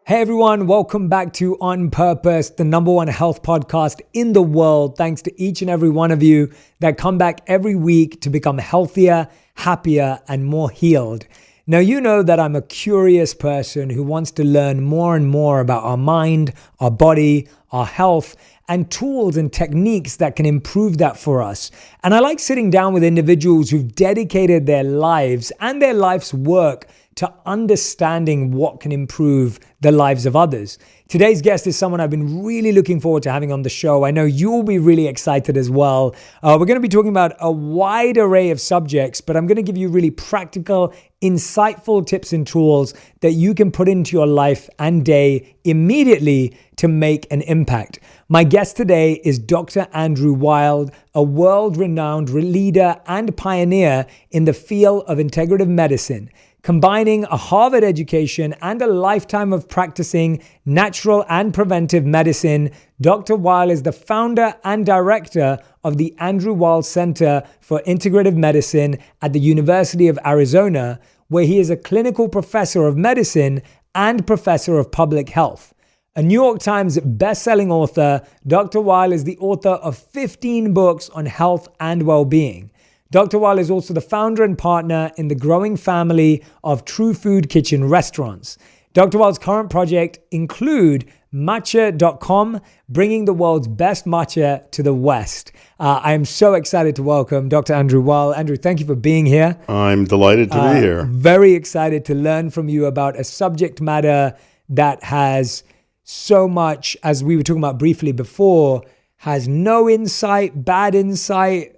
Hey everyone, welcome back to On Purpose, the number one health podcast in the world. Thanks to each and every one of you that come back every week to become healthier, happier, and more healed. Now, you know that I'm a curious person who wants to learn more and more about our mind, our body, our health, and tools and techniques that can improve that for us. And I like sitting down with individuals who've dedicated their lives and their life's work to understanding what can improve the lives of others. Today's guest is someone I've been really looking forward to having on the show. I know you'll be really excited as well. We're going to be talking about a wide array of subjects, but I'm going to give you really practical, insightful tips and tools that you can put into your life and day immediately to make an impact. My guest today is Dr. Andrew Weil, a world-renowned leader and pioneer in the field of integrative medicine. Combining a Harvard education and a lifetime of practicing natural and preventive medicine, Dr. Weil is the founder and director of the Andrew Weil Center for Integrative Medicine at the University of Arizona, where he is a clinical professor of medicine and professor of public health. A New York Times best-selling author, Dr. Weil is the author of 15 books on health and well-being. Dr. Weil is also the founder and partner in the growing family of True Food Kitchen restaurants. Dr. Weil's current projects include matcha.com, bringing the world's best matcha to the West. I am so excited to welcome Dr. Andrew Weil. Andrew, thank you for being here. I'm delighted to be here. Very excited to learn from you about a subject matter that has so much, as we were talking about briefly before, has no insight, bad insight.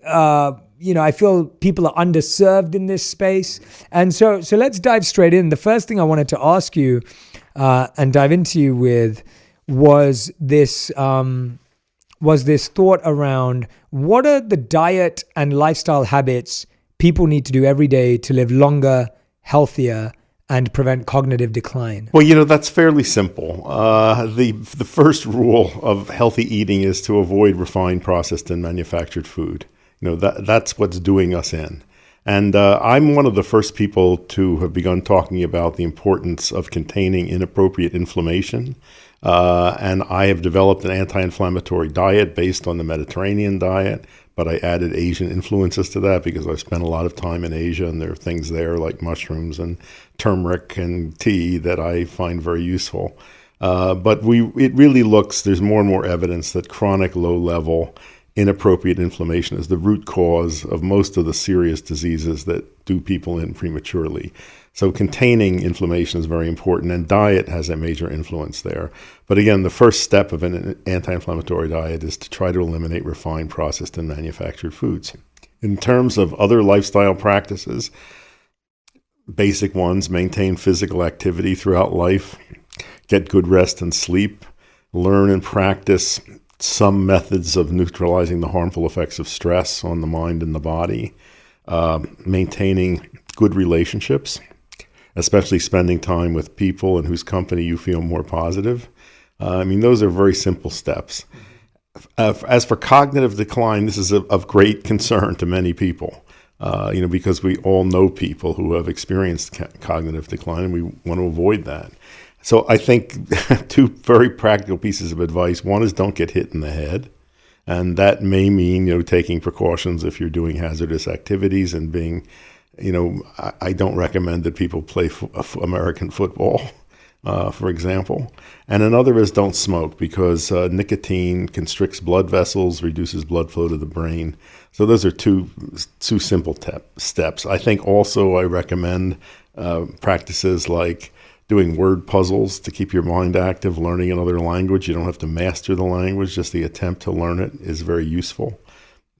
I feel people are underserved in this space. And so let's dive straight in. The first thing I wanted to ask you and dive into you with was this thought around what are the diet and lifestyle habits people need to do every day to live longer, healthier, and prevent cognitive decline? Well, that's fairly simple. The first rule of healthy eating is to avoid refined, processed, and manufactured food. That's what's doing us in. And I'm one of the first people to have begun talking about the importance of containing inappropriate inflammation. And I have developed an anti-inflammatory diet based on the Mediterranean diet, but I added Asian influences to that because I've spent a lot of time in Asia, and there are things there like mushrooms and turmeric and tea that I find very useful. But it really there's more and more evidence that chronic low-level inappropriate inflammation is the root cause of most of the serious diseases that do people in prematurely. So containing inflammation is very important, and diet has a major influence there. But again, the first step of an anti-inflammatory diet is to try to eliminate refined, processed, and manufactured foods. In terms of other lifestyle practices, basic ones: maintain physical activity throughout life, get good rest and sleep, learn and practice some methods of neutralizing the harmful effects of stress on the mind and the body, maintaining good relationships, especially spending time with people in whose company you feel more positive. Those are very simple steps. As for cognitive decline, this is of great concern to many people, because we all know people who have experienced cognitive decline, and we want to avoid that. So I think two very practical pieces of advice. One is don't get hit in the head. And that may mean, taking precautions if you're doing hazardous activities and being, I don't recommend that people play American football, for example. And another is don't smoke because nicotine constricts blood vessels, reduces blood flow to the brain. So those are two simple steps. I think also I recommend practices like doing word puzzles to keep your mind active, learning another language. You don't have to master the language, just the attempt to learn it is very useful.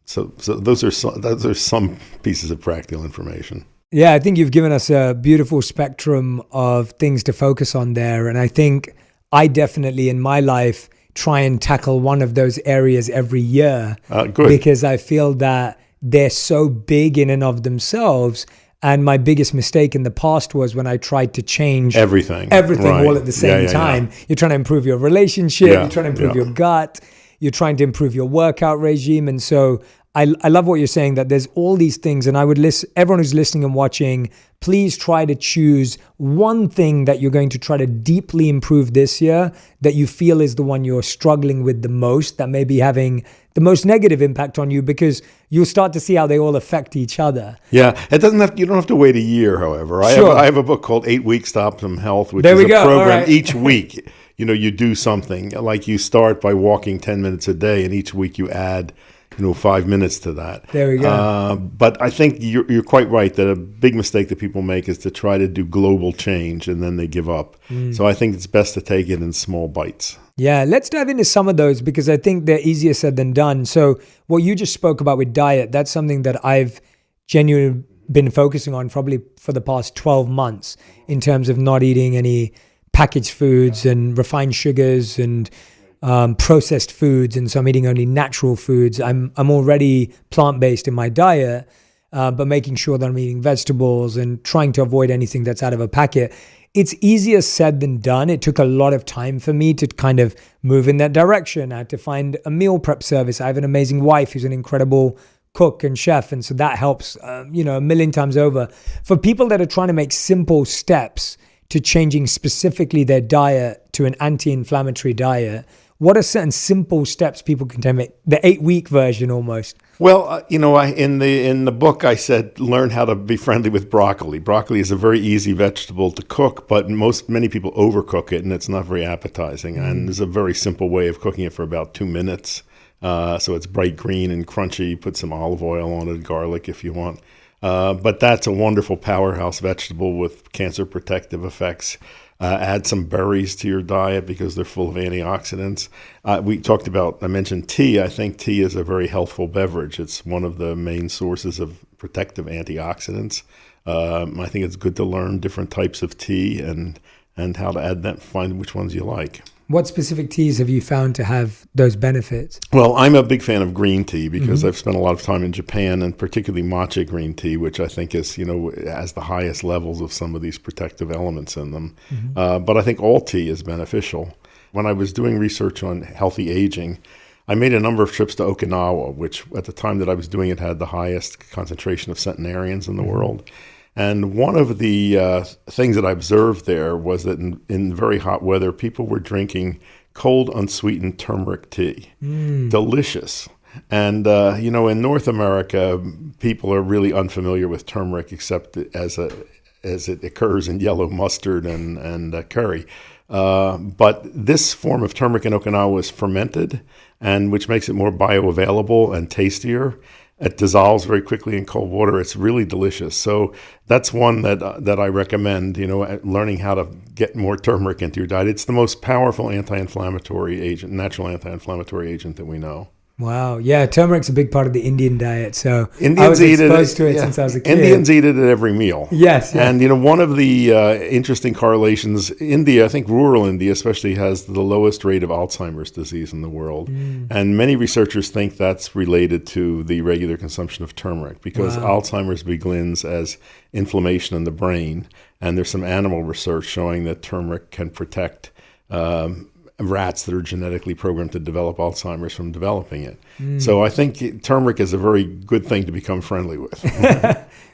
So those are some pieces of practical information. Yeah, I think you've given us a beautiful spectrum of things to focus on there. And I think I definitely in my life try and tackle one of those areas every year. Good. Because I feel that they're so big in and of themselves. And my biggest mistake in the past was when I tried to change everything right. all at the same time. Yeah. You're trying to improve your relationship, you're trying to improve your gut, you're trying to improve your workout regime. And so I love what you're saying, that there's all these things, and I would list everyone who's listening and watching, please try to choose one thing that you're going to try to deeply improve this year that you feel is the one you're struggling with the most, that may be having the most negative impact on you, because you'll start to see how they all affect each other. Yeah, you don't have to wait a year, however. I have a book called 8 Weeks to Optimum Health, which is a program each week. You do something, like you start by walking 10 minutes a day, and each week you add 5 minutes to that. There we go. But I think you're quite right that a big mistake that people make is to try to do global change and then they give up. So I think it's best to take it in small bites. Yeah, let's dive into some of those, because I think they're easier said than done. So what you just spoke about with diet, that's something that I've genuinely been focusing on probably for the past 12 months in terms of not eating any packaged foods and refined sugars and processed foods, and so I'm eating only natural foods. I'm already plant-based in my diet, but making sure that I'm eating vegetables and trying to avoid anything that's out of a packet. It's easier said than done. It took a lot of time for me to kind of move in that direction. I had to find a meal prep service. I have an amazing wife who's an incredible cook and chef, and so that helps a million times over. For people that are trying to make simple steps to changing specifically their diet to an anti-inflammatory diet, what are certain simple steps people can take? The 8-week version almost. Well, in the book I said learn how to be friendly with broccoli. Broccoli is a very easy vegetable to cook, but many people overcook it, and it's not very appetizing. And there's a very simple way of cooking it for about 2 minutes. So it's bright green and crunchy. Put some olive oil on it, garlic if you want. But that's a wonderful powerhouse vegetable with cancer protective effects. Add some berries to your diet because they're full of antioxidants. I mentioned tea. I think tea is a very healthful beverage. It's one of the main sources of protective antioxidants. I think it's good to learn different types of tea and how to add them, find which ones you like. What specific teas have you found to have those benefits? Well, I'm a big fan of green tea because I've spent a lot of time in Japan, and particularly matcha green tea, which I think is, has the highest levels of some of these protective elements in them. But I think all tea is beneficial. When I was doing research on healthy aging, I made a number of trips to Okinawa, which at the time that I was doing it had the highest concentration of centenarians in the world. And one of the things that I observed there was that in very hot weather, people were drinking cold, unsweetened turmeric tea. Delicious. And, in North America, people are really unfamiliar with turmeric except as it occurs in yellow mustard and curry. But this form of turmeric in Okinawa is fermented, and which makes it more bioavailable and tastier. It dissolves very quickly in cold water. It's really delicious. So that's one that I recommend, learning how to get more turmeric into your diet. It's the most powerful anti-inflammatory agent, natural anti-inflammatory agent that we know. Wow. Yeah, turmeric's a big part of the Indian diet. So Indians I was exposed to it since I was a kid. Indians eat it at every meal. Yes. Yeah. And, one of the interesting correlations, India, I think rural India especially, has the lowest rate of Alzheimer's disease in the world. And many researchers think that's related to the regular consumption of turmeric because Alzheimer's begins as inflammation in the brain. And there's some animal research showing that turmeric can protect rats that are genetically programmed to develop Alzheimer's from developing it. So I think turmeric is a very good thing to become friendly with.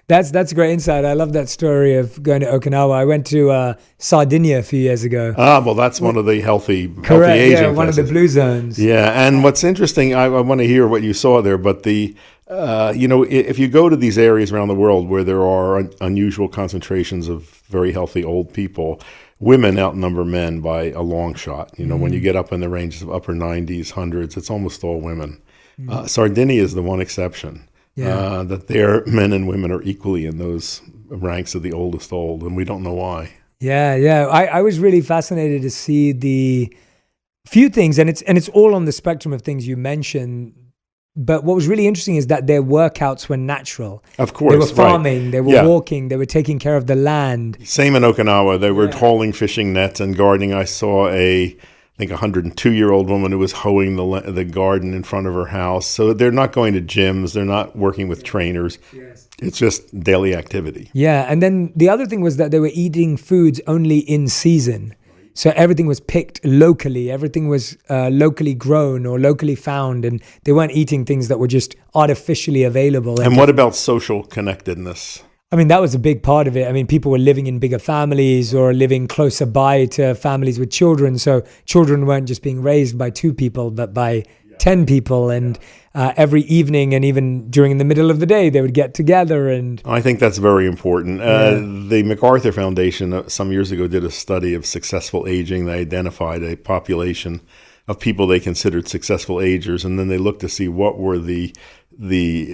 That's a great insight. I love that story of going to Okinawa. I went to Sardinia a few years ago. Well, that's one of the healthy Correct, Asian yeah, one places. of the blue zones. Yeah, and what's interesting, I want to hear what you saw there, but if you go to these areas around the world where there are unusual concentrations of very healthy old people, women outnumber men by a long shot. When you get up in the ranges of upper 90s, hundreds, it's almost all women. Sardinia is the one exception. That their men and women are equally in those ranks of the oldest old, and we don't know why. Yeah. I was really fascinated to see the few things, and it's all on the spectrum of things you mentioned. But what was really interesting is that their workouts were natural. Of course, they were farming, They were walking, they were taking care of the land. Same in Okinawa. They were hauling fishing nets and gardening. I saw I think 102-year-old woman who was hoeing the garden in front of her house. So they're not going to gyms. They're not working with trainers. Yes. It's just daily activity. Yeah, and then the other thing was that they were eating foods only in season. So everything was picked locally. Everything was locally grown or locally found. And they weren't eating things that were just artificially available. And what about social connectedness? I mean, that was a big part of it. I mean, people were living in bigger families or living closer by to families with children. So children weren't just being raised by 2 people, but by 10 people. And every evening and even during the middle of the day, they would get together. And I think that's very important. The MacArthur Foundation some years ago did a study of successful aging. They identified a population of people they considered successful agers, and then they looked to see what were the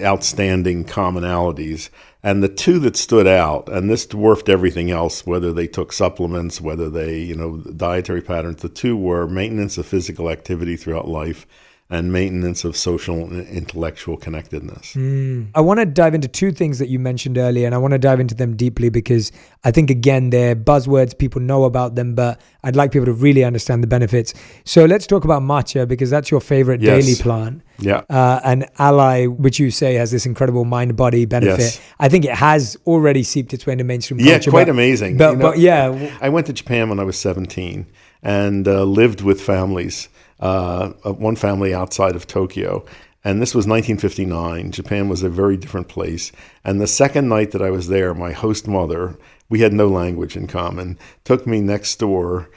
outstanding commonalities. And the 2 that stood out, and this dwarfed everything else, whether they took supplements, whether they, dietary patterns, the 2 were maintenance of physical activity throughout life and maintenance of social and intellectual connectedness. I want to dive into 2 things that you mentioned earlier, and I want to dive into them deeply because I think, again, they're buzzwords. People know about them, but I'd like people to really understand the benefits. So let's talk about matcha, because that's your favorite daily plant. Yeah. And ally, which you say has this incredible mind-body benefit. Yes. I think it has already seeped its way into mainstream Yeah, culture. quite amazing. But yeah. I went to Japan when I was 17 and lived with families. One family outside of Tokyo. And this was 1959. Japan was a very different place. And the second night that I was there, my host mother, we had no language in common, took me next door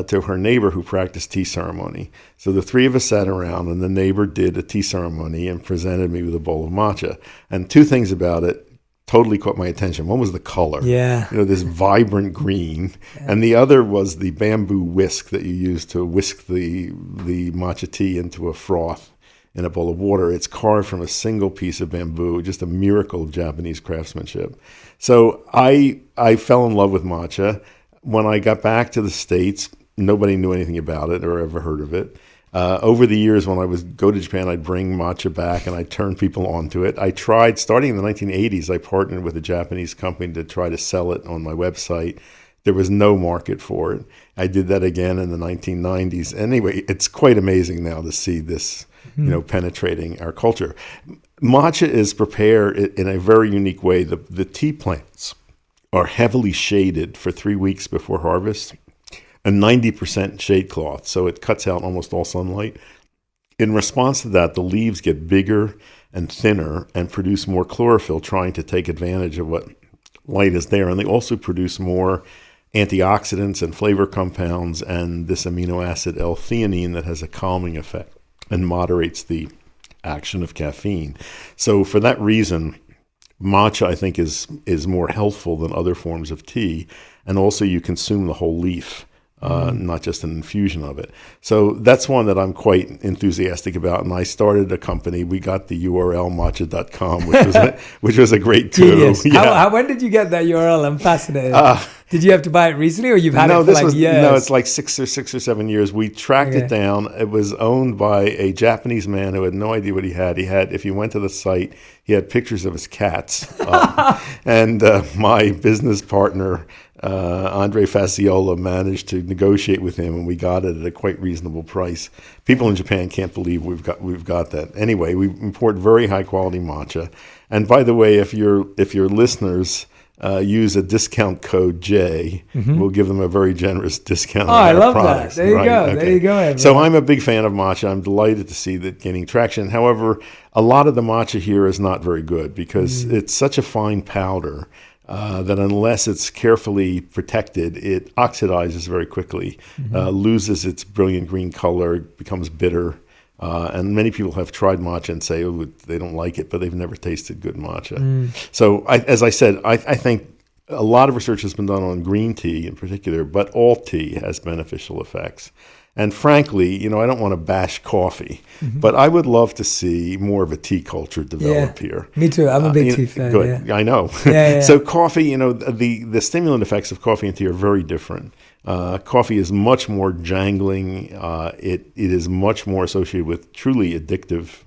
to her neighbor who practiced tea ceremony. So the 3 of us sat around and the neighbor did a tea ceremony and presented me with a bowl of matcha. And 2 things about it totally caught my attention. One was the color, this vibrant green, and the other was the bamboo whisk that you use to whisk the matcha tea into a froth in a bowl of water. It's carved from a single piece of bamboo, just a miracle of Japanese craftsmanship. So I fell in love with matcha. When I got back to the States, nobody knew anything about it or ever heard of it. Over the years, when I would go to Japan, I'd bring matcha back and I'd turn people onto it. I tried, starting in the 1980s, I partnered with a Japanese company to try to sell it on my website. There was no market for it. I did that again in the 1990s. Anyway, it's quite amazing now to see this, penetrating our culture. Matcha is prepared in a very unique way. The tea plants are heavily shaded for 3 weeks before harvest. A 90% shade cloth, so it cuts out almost all sunlight. In response to that, the leaves get bigger and thinner and produce more chlorophyll, trying to take advantage of what light is there. And they also produce more antioxidants and flavor compounds and this amino acid L-theanine that has a calming effect and moderates the action of caffeine. So for that reason, matcha, I think, is more healthful than other forms of tea. And also you consume the whole leaf. Not just an infusion of it. So that's one that I'm quite enthusiastic about. And I started a company. We got the URL matcha.com, which was a great tool. Yeah. When did you get that URL? I'm fascinated. Did you have to buy it recently, or you've had it for years? No, it's like 6 or 7 years. We tracked it down. It was owned by a Japanese man who had no idea what he had. If you went to the site, he had pictures of his cats. And my business partner, Andre Fasciola, managed to negotiate with him, and we got it at a quite reasonable price. People in Japan can't believe we've got that. Anyway, we import very high quality matcha. And by the way, if your listeners use a discount code J, we'll give them a very generous discount on our products. That. There you go. Okay. There you go. Everyone. So I'm a big fan of matcha. I'm delighted to see that gaining traction. However, a lot of the matcha here is not very good because it's such a fine powder that unless it's carefully protected, it oxidizes very quickly, loses its brilliant green color, becomes bitter. And many people have tried matcha and say, they don't like it, but they've never tasted good matcha. So as I said, I think a lot of research has been done on green tea in particular, but all tea has beneficial effects. And frankly, I don't want to bash coffee, but I would love to see more of a tea culture develop here. Me too. I'm a big tea fan. Good. Yeah. I know. So coffee, the stimulant effects of coffee and tea are very different. Coffee is much more jangling. It is much more associated with truly addictive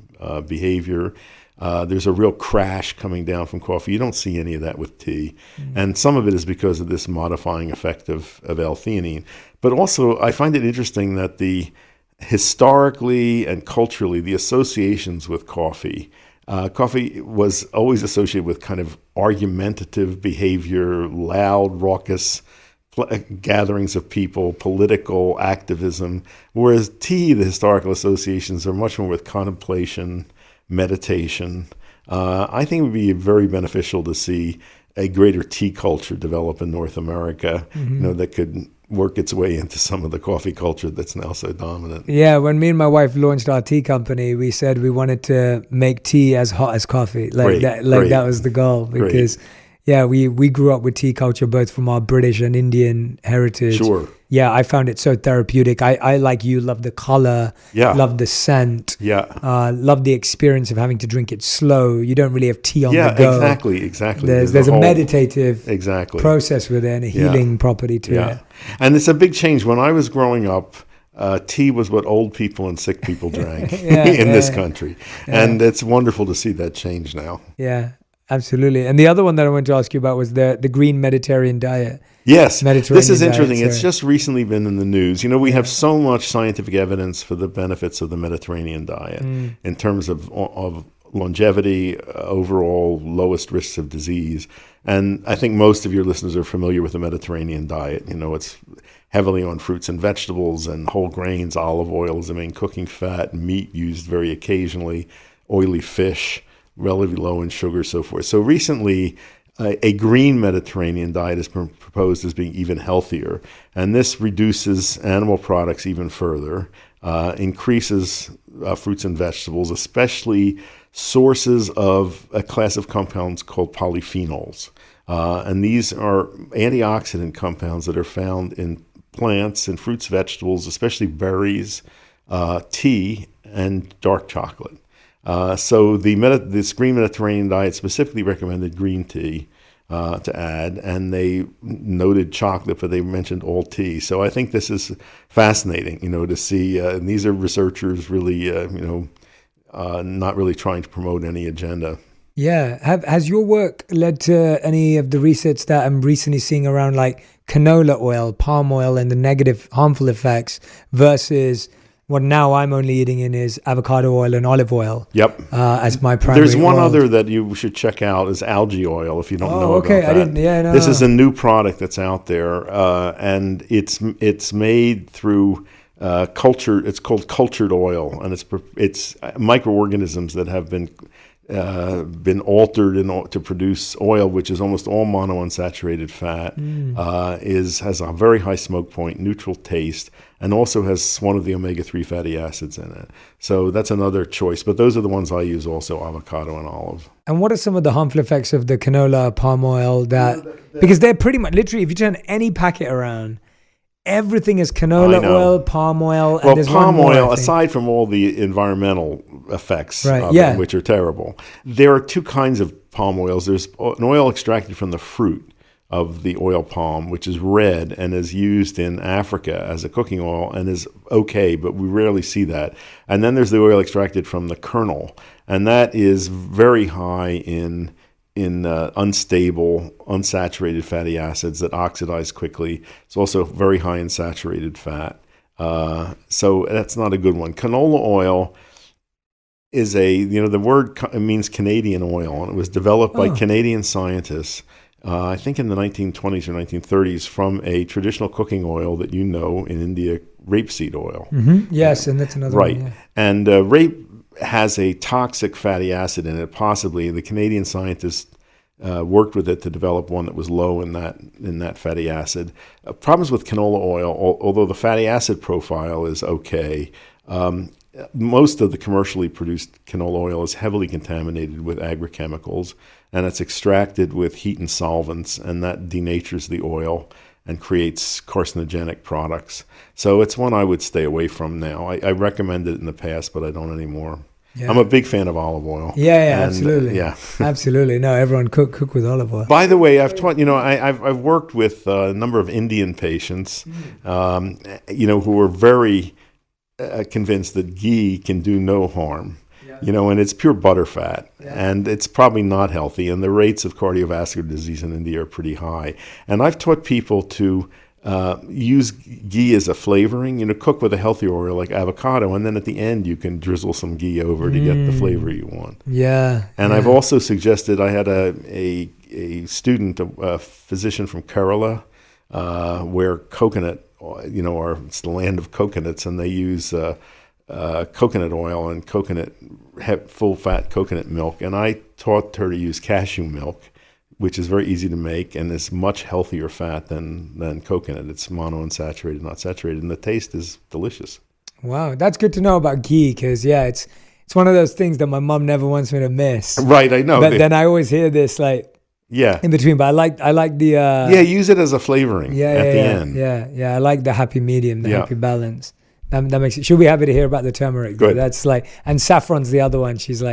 behavior. There's a real crash coming down from coffee. You don't see any of that with tea. And some of it is because of this modifying effect of L-theanine. But also, I find it interesting that historically and culturally, the associations with coffee was always associated with kind of argumentative behavior, loud, raucous gatherings of people, political activism, whereas tea, the historical associations are much more with contemplation, meditation. I think it would be very beneficial to see a greater tea culture develop in North America, that could work its way into some of the coffee culture that's now so dominant. Yeah, when me and my wife launched our tea company, we said we wanted to make tea as hot as coffee. Great. That was the goal, because we grew up with tea culture both from our British and Indian heritage. Sure. Yeah, I found it so therapeutic. I like you, love the color, love the scent, love the experience of having to drink it slow. You don't really have tea on the go. Exactly. There's a meditative process with it and a healing property to it. And it's a big change. When I was growing up, tea was what old people and sick people drank in this country. And it's wonderful to see that change now. Yeah, absolutely. And the other one that I wanted to ask you about was the green Mediterranean diet. Yes, this is interesting. It's just recently been in the news. We have so much scientific evidence for the benefits of the Mediterranean diet in terms of longevity, overall lowest risks of disease. And I think most of your listeners are familiar with the Mediterranean diet. It's heavily on fruits and vegetables and whole grains. Olive oil is the main cooking fat, meat used very occasionally, oily fish, relatively low in sugar, so forth. So recently, a green Mediterranean diet has been proposed as being even healthier. And this reduces animal products even further, increases fruits and vegetables, especially sources of a class of compounds called polyphenols. And these are antioxidant compounds that are found in plants and fruits, vegetables, especially berries, tea, and dark chocolate. So this green Mediterranean diet specifically recommended green tea to add, and they noted chocolate, but they mentioned all tea. So I think this is fascinating, to see. And these are researchers really, not really trying to promote any agenda. Yeah. Has your work led to any of the research that I'm recently seeing around like canola oil, palm oil, and the negative harmful effects versus what now I'm only eating in is avocado oil and olive oil. Yep. As my primary There's one oil. other that you should check out is algae oil, if you don't know about that. I didn't. Yeah, no. This is a new product that's out there, and it's made through culture. It's called cultured oil, and it's microorganisms that have been altered to produce oil, which is almost all monounsaturated fat, has a very high smoke point, neutral taste, and also has one of the omega-3 fatty acids in it. So that's another choice. But those are the ones I use also, avocado and olive. And what are some of the harmful effects of the canola, palm oil? Because they're pretty much, literally, if you turn any packet around, everything is canola oil, palm oil, and there's palm one more, oil, aside from all the environmental effects, which are terrible, there are two kinds of palm oils. There's an oil extracted from the fruit of the oil palm, which is red and is used in Africa as a cooking oil and is okay, but we rarely see that. And then there's the oil extracted from the kernel, and that is very high in unstable, unsaturated fatty acids that oxidize quickly. It's also very high in saturated fat. So that's not a good one. Canola oil is the word means Canadian oil, and it was developed by Canadian scientists, I think in the 1920s or 1930s, from a traditional cooking oil that in India, rapeseed oil. Mm-hmm. Yes, and that's another one. Yeah. And rape has a toxic fatty acid in it, possibly. The Canadian scientists worked with it to develop one that was low in that fatty acid. Problems with canola oil, although the fatty acid profile is okay, most of the commercially produced canola oil is heavily contaminated with agrochemicals, and it's extracted with heat and solvents, and that denatures the oil and creates carcinogenic products. So it's one I would stay away from now. I recommended it in the past, but I don't anymore. Yeah. I'm a big fan of olive oil. Yeah, absolutely. Absolutely. No, everyone cook with olive oil. By the way, I've taught. I've worked with a number of Indian patients, who are very convinced that ghee can do no harm. And it's pure butter fat, and it's probably not healthy, and the rates of cardiovascular disease in India are pretty high. And I've taught people to use ghee as a flavoring, cook with a healthier oil like avocado, and then at the end you can drizzle some ghee over to get the flavor you want. And I've also suggested, I had a student, a physician from Kerala, where coconut, it's the land of coconuts, and they use coconut oil and full fat coconut milk. And I taught her to use cashew milk, which is very easy to make and is much healthier fat than coconut. It's monounsaturated, not saturated, and the taste is delicious. Wow, that's good to know about ghee, because it's one of those things that my mom never wants me to miss. Right, I know. But then I always hear this in between. But I like the use it as a flavoring at the end. Yeah. I like the happy medium, the happy balance. That makes it. She'll be happy to hear about the turmeric. Good. That's and saffron's the other one. She's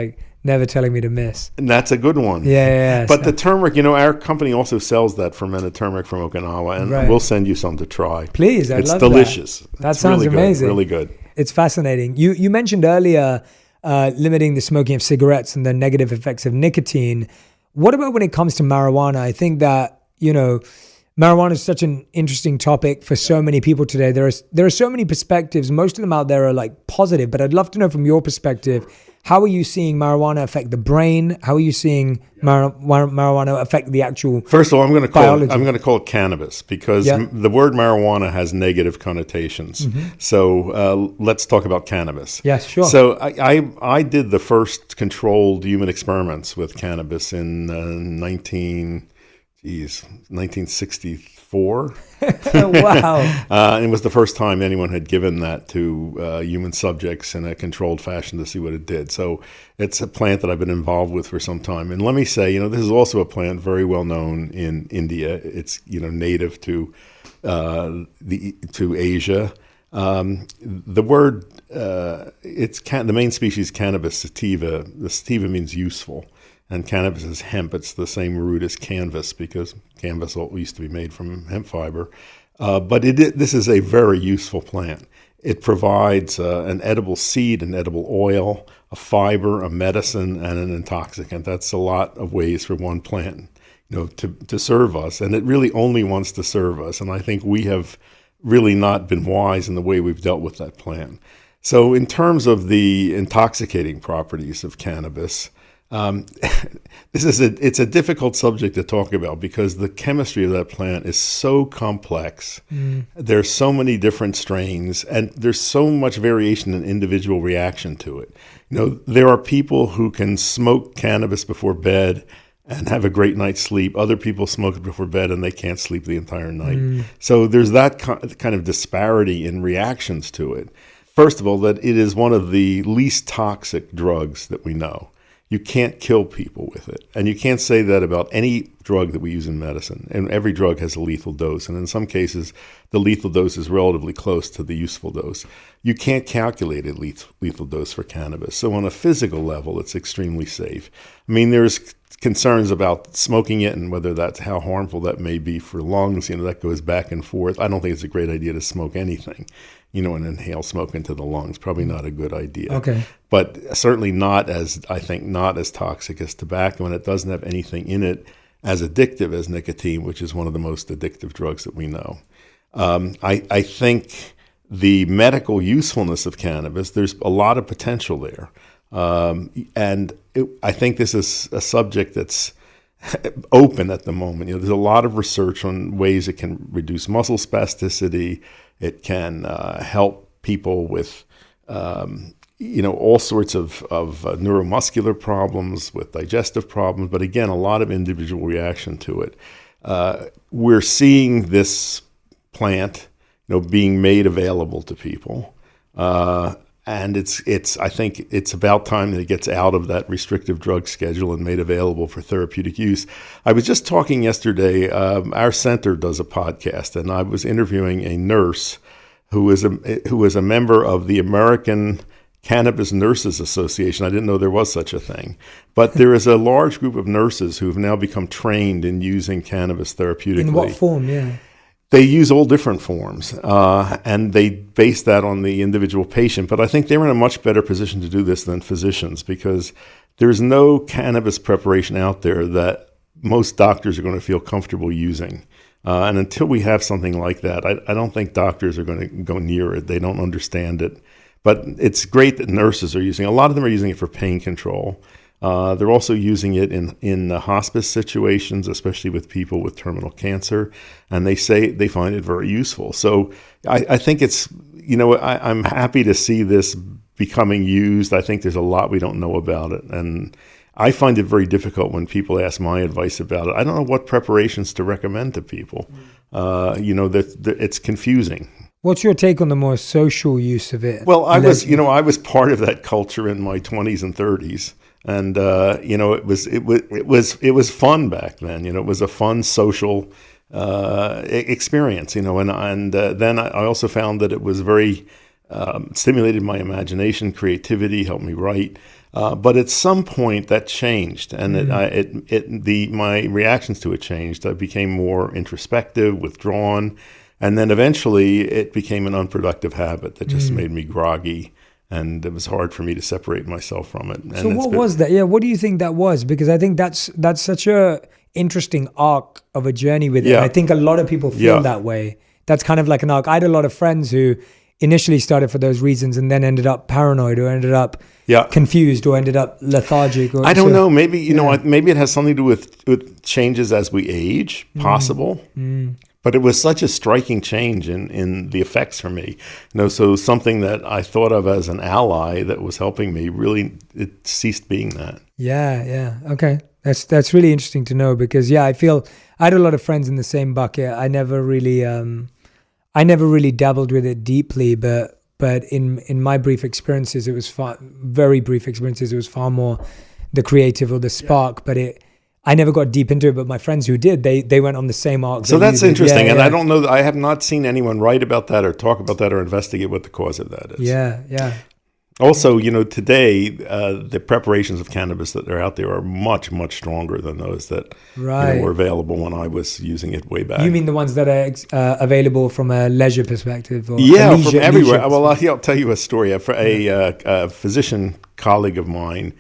never telling me to miss. And that's a good one. Yeah. But the turmeric, our company also sells that fermented turmeric from Okinawa, and we'll send you some to try. Please, I'd love that. It's delicious. That sounds really amazing. Good, really good. It's fascinating. You mentioned earlier limiting the smoking of cigarettes and the negative effects of nicotine. What about when it comes to marijuana? I think that, marijuana is such an interesting topic for so many people today. There are so many perspectives. Most of them out there are positive, but I'd love to know from your perspective, how are you seeing marijuana affect the brain? How are you seeing marijuana affect the actual First of all, I'm going to call it cannabis, because the word marijuana has negative connotations. Mm-hmm. So let's talk about cannabis. Yes, sure. So I did the first controlled human experiments with cannabis in 1964. Wow. It was the first time anyone had given that to human subjects in a controlled fashion to see what it did. So it's a plant that I've been involved with for some time. And let me say, this is also a plant very well known in India. It's, native to Asia. The word, the main species, Cannabis sativa. The sativa means useful. And cannabis is hemp. It's the same root as canvas, because canvas used to be made from hemp fiber. But this is a very useful plant. It provides an edible seed, an edible oil, a fiber, a medicine, and an intoxicant. That's a lot of ways for one plant, to serve us. And it really only wants to serve us. And I think we have really not been wise in the way we've dealt with that plant. So in terms of the intoxicating properties of cannabis, it's a difficult subject to talk about, because the chemistry of that plant is so complex. There's so many different strains, and there's so much variation in individual reaction to it. There are people who can smoke cannabis before bed and have a great night's sleep. Other people smoke it before bed and they can't sleep the entire night. So there's that kind of disparity in reactions to it. First of all, that it is one of the least toxic drugs that we know. You can't kill people with it. And you can't say that about any drug that we use in medicine. And every drug has a lethal dose. And in some cases, the lethal dose is relatively close to the useful dose. You can't calculate a lethal dose for cannabis. So on a physical level, it's extremely safe. I mean, there's concerns about smoking it and whether that's how harmful that may be for lungs. That goes back and forth. I don't think it's a great idea to smoke anything. And inhale smoke into the lungs. Probably not a good idea. Okay. But certainly not as toxic as tobacco, and it doesn't have anything in it as addictive as nicotine, which is one of the most addictive drugs that we know. I think the medical usefulness of cannabis, there's a lot of potential there. I think this is a subject that's open at the moment. There's a lot of research on ways it can reduce muscle spasticity. It can help people with, all sorts of neuromuscular problems, with digestive problems. But again, a lot of individual reaction to it. We're seeing this plant, being made available to people. And I think it's about time that it gets out of that restrictive drug schedule and made available for therapeutic use. I was just talking yesterday, our center does a podcast, and I was interviewing a nurse who is a member of the American Cannabis Nurses Association. I didn't know there was such a thing. But there is a large group of nurses who have now become trained in using cannabis therapeutically. In what form, yeah? They use all different forms, and they base that on the individual patient. But I think they're in a much better position to do this than physicians, because there's no cannabis preparation out there that most doctors are going to feel comfortable using. And until we have something like that, I don't think doctors are going to go near it. They don't understand it. But it's great that nurses are using it. A lot of them are using it for pain control. They're also using it in hospice situations, especially with people with terminal cancer, and they say they find it very useful. So I think it's, I'm happy to see this becoming used. I think there's a lot we don't know about it, and I find it very difficult when people ask my advice about it. I don't know what preparations to recommend to people. That it's confusing. What's your take on the more social use of it? Well, I was part of that culture in my 20s and 30s. And it was fun back then. It was a fun social experience. And then I also found that it was very stimulated my imagination, creativity, helped me write. But at some point that changed, and my reactions to it changed. I became more introspective, withdrawn, and then eventually it became an unproductive habit that just made me groggy. And it was hard for me to separate myself from it. And so what was that? Yeah, what do you think that was? Because I think that's such a interesting arc of a journey with it. Yeah. I think a lot of people feel that way. That's kind of like an arc. I had a lot of friends who initially started for those reasons and then ended up paranoid or ended up confused or ended up lethargic. Or I don't know. Maybe maybe it has something to do with changes as we age. Possible. But it was such a striking change in the effects for me. So something that I thought of as an ally that was helping me, really, it ceased being that. Yeah. Okay. That's really interesting to know because, I feel I had a lot of friends in the same bucket. I never really dabbled with it deeply, but in my brief experiences, it was very brief experiences. It was far more the creative or the spark, but I never got deep into it, but my friends who did, they went on the same arc. So that's interesting. And I don't know, I have not seen anyone write about that or talk about that or investigate what the cause of that is. Yeah. Also, today, the preparations of cannabis that are out there are much, much stronger than those that were available when I was using it way back. You mean the ones that are available from a leisure perspective? Or from everywhere. Well, I'll tell you a story. A physician colleague of mine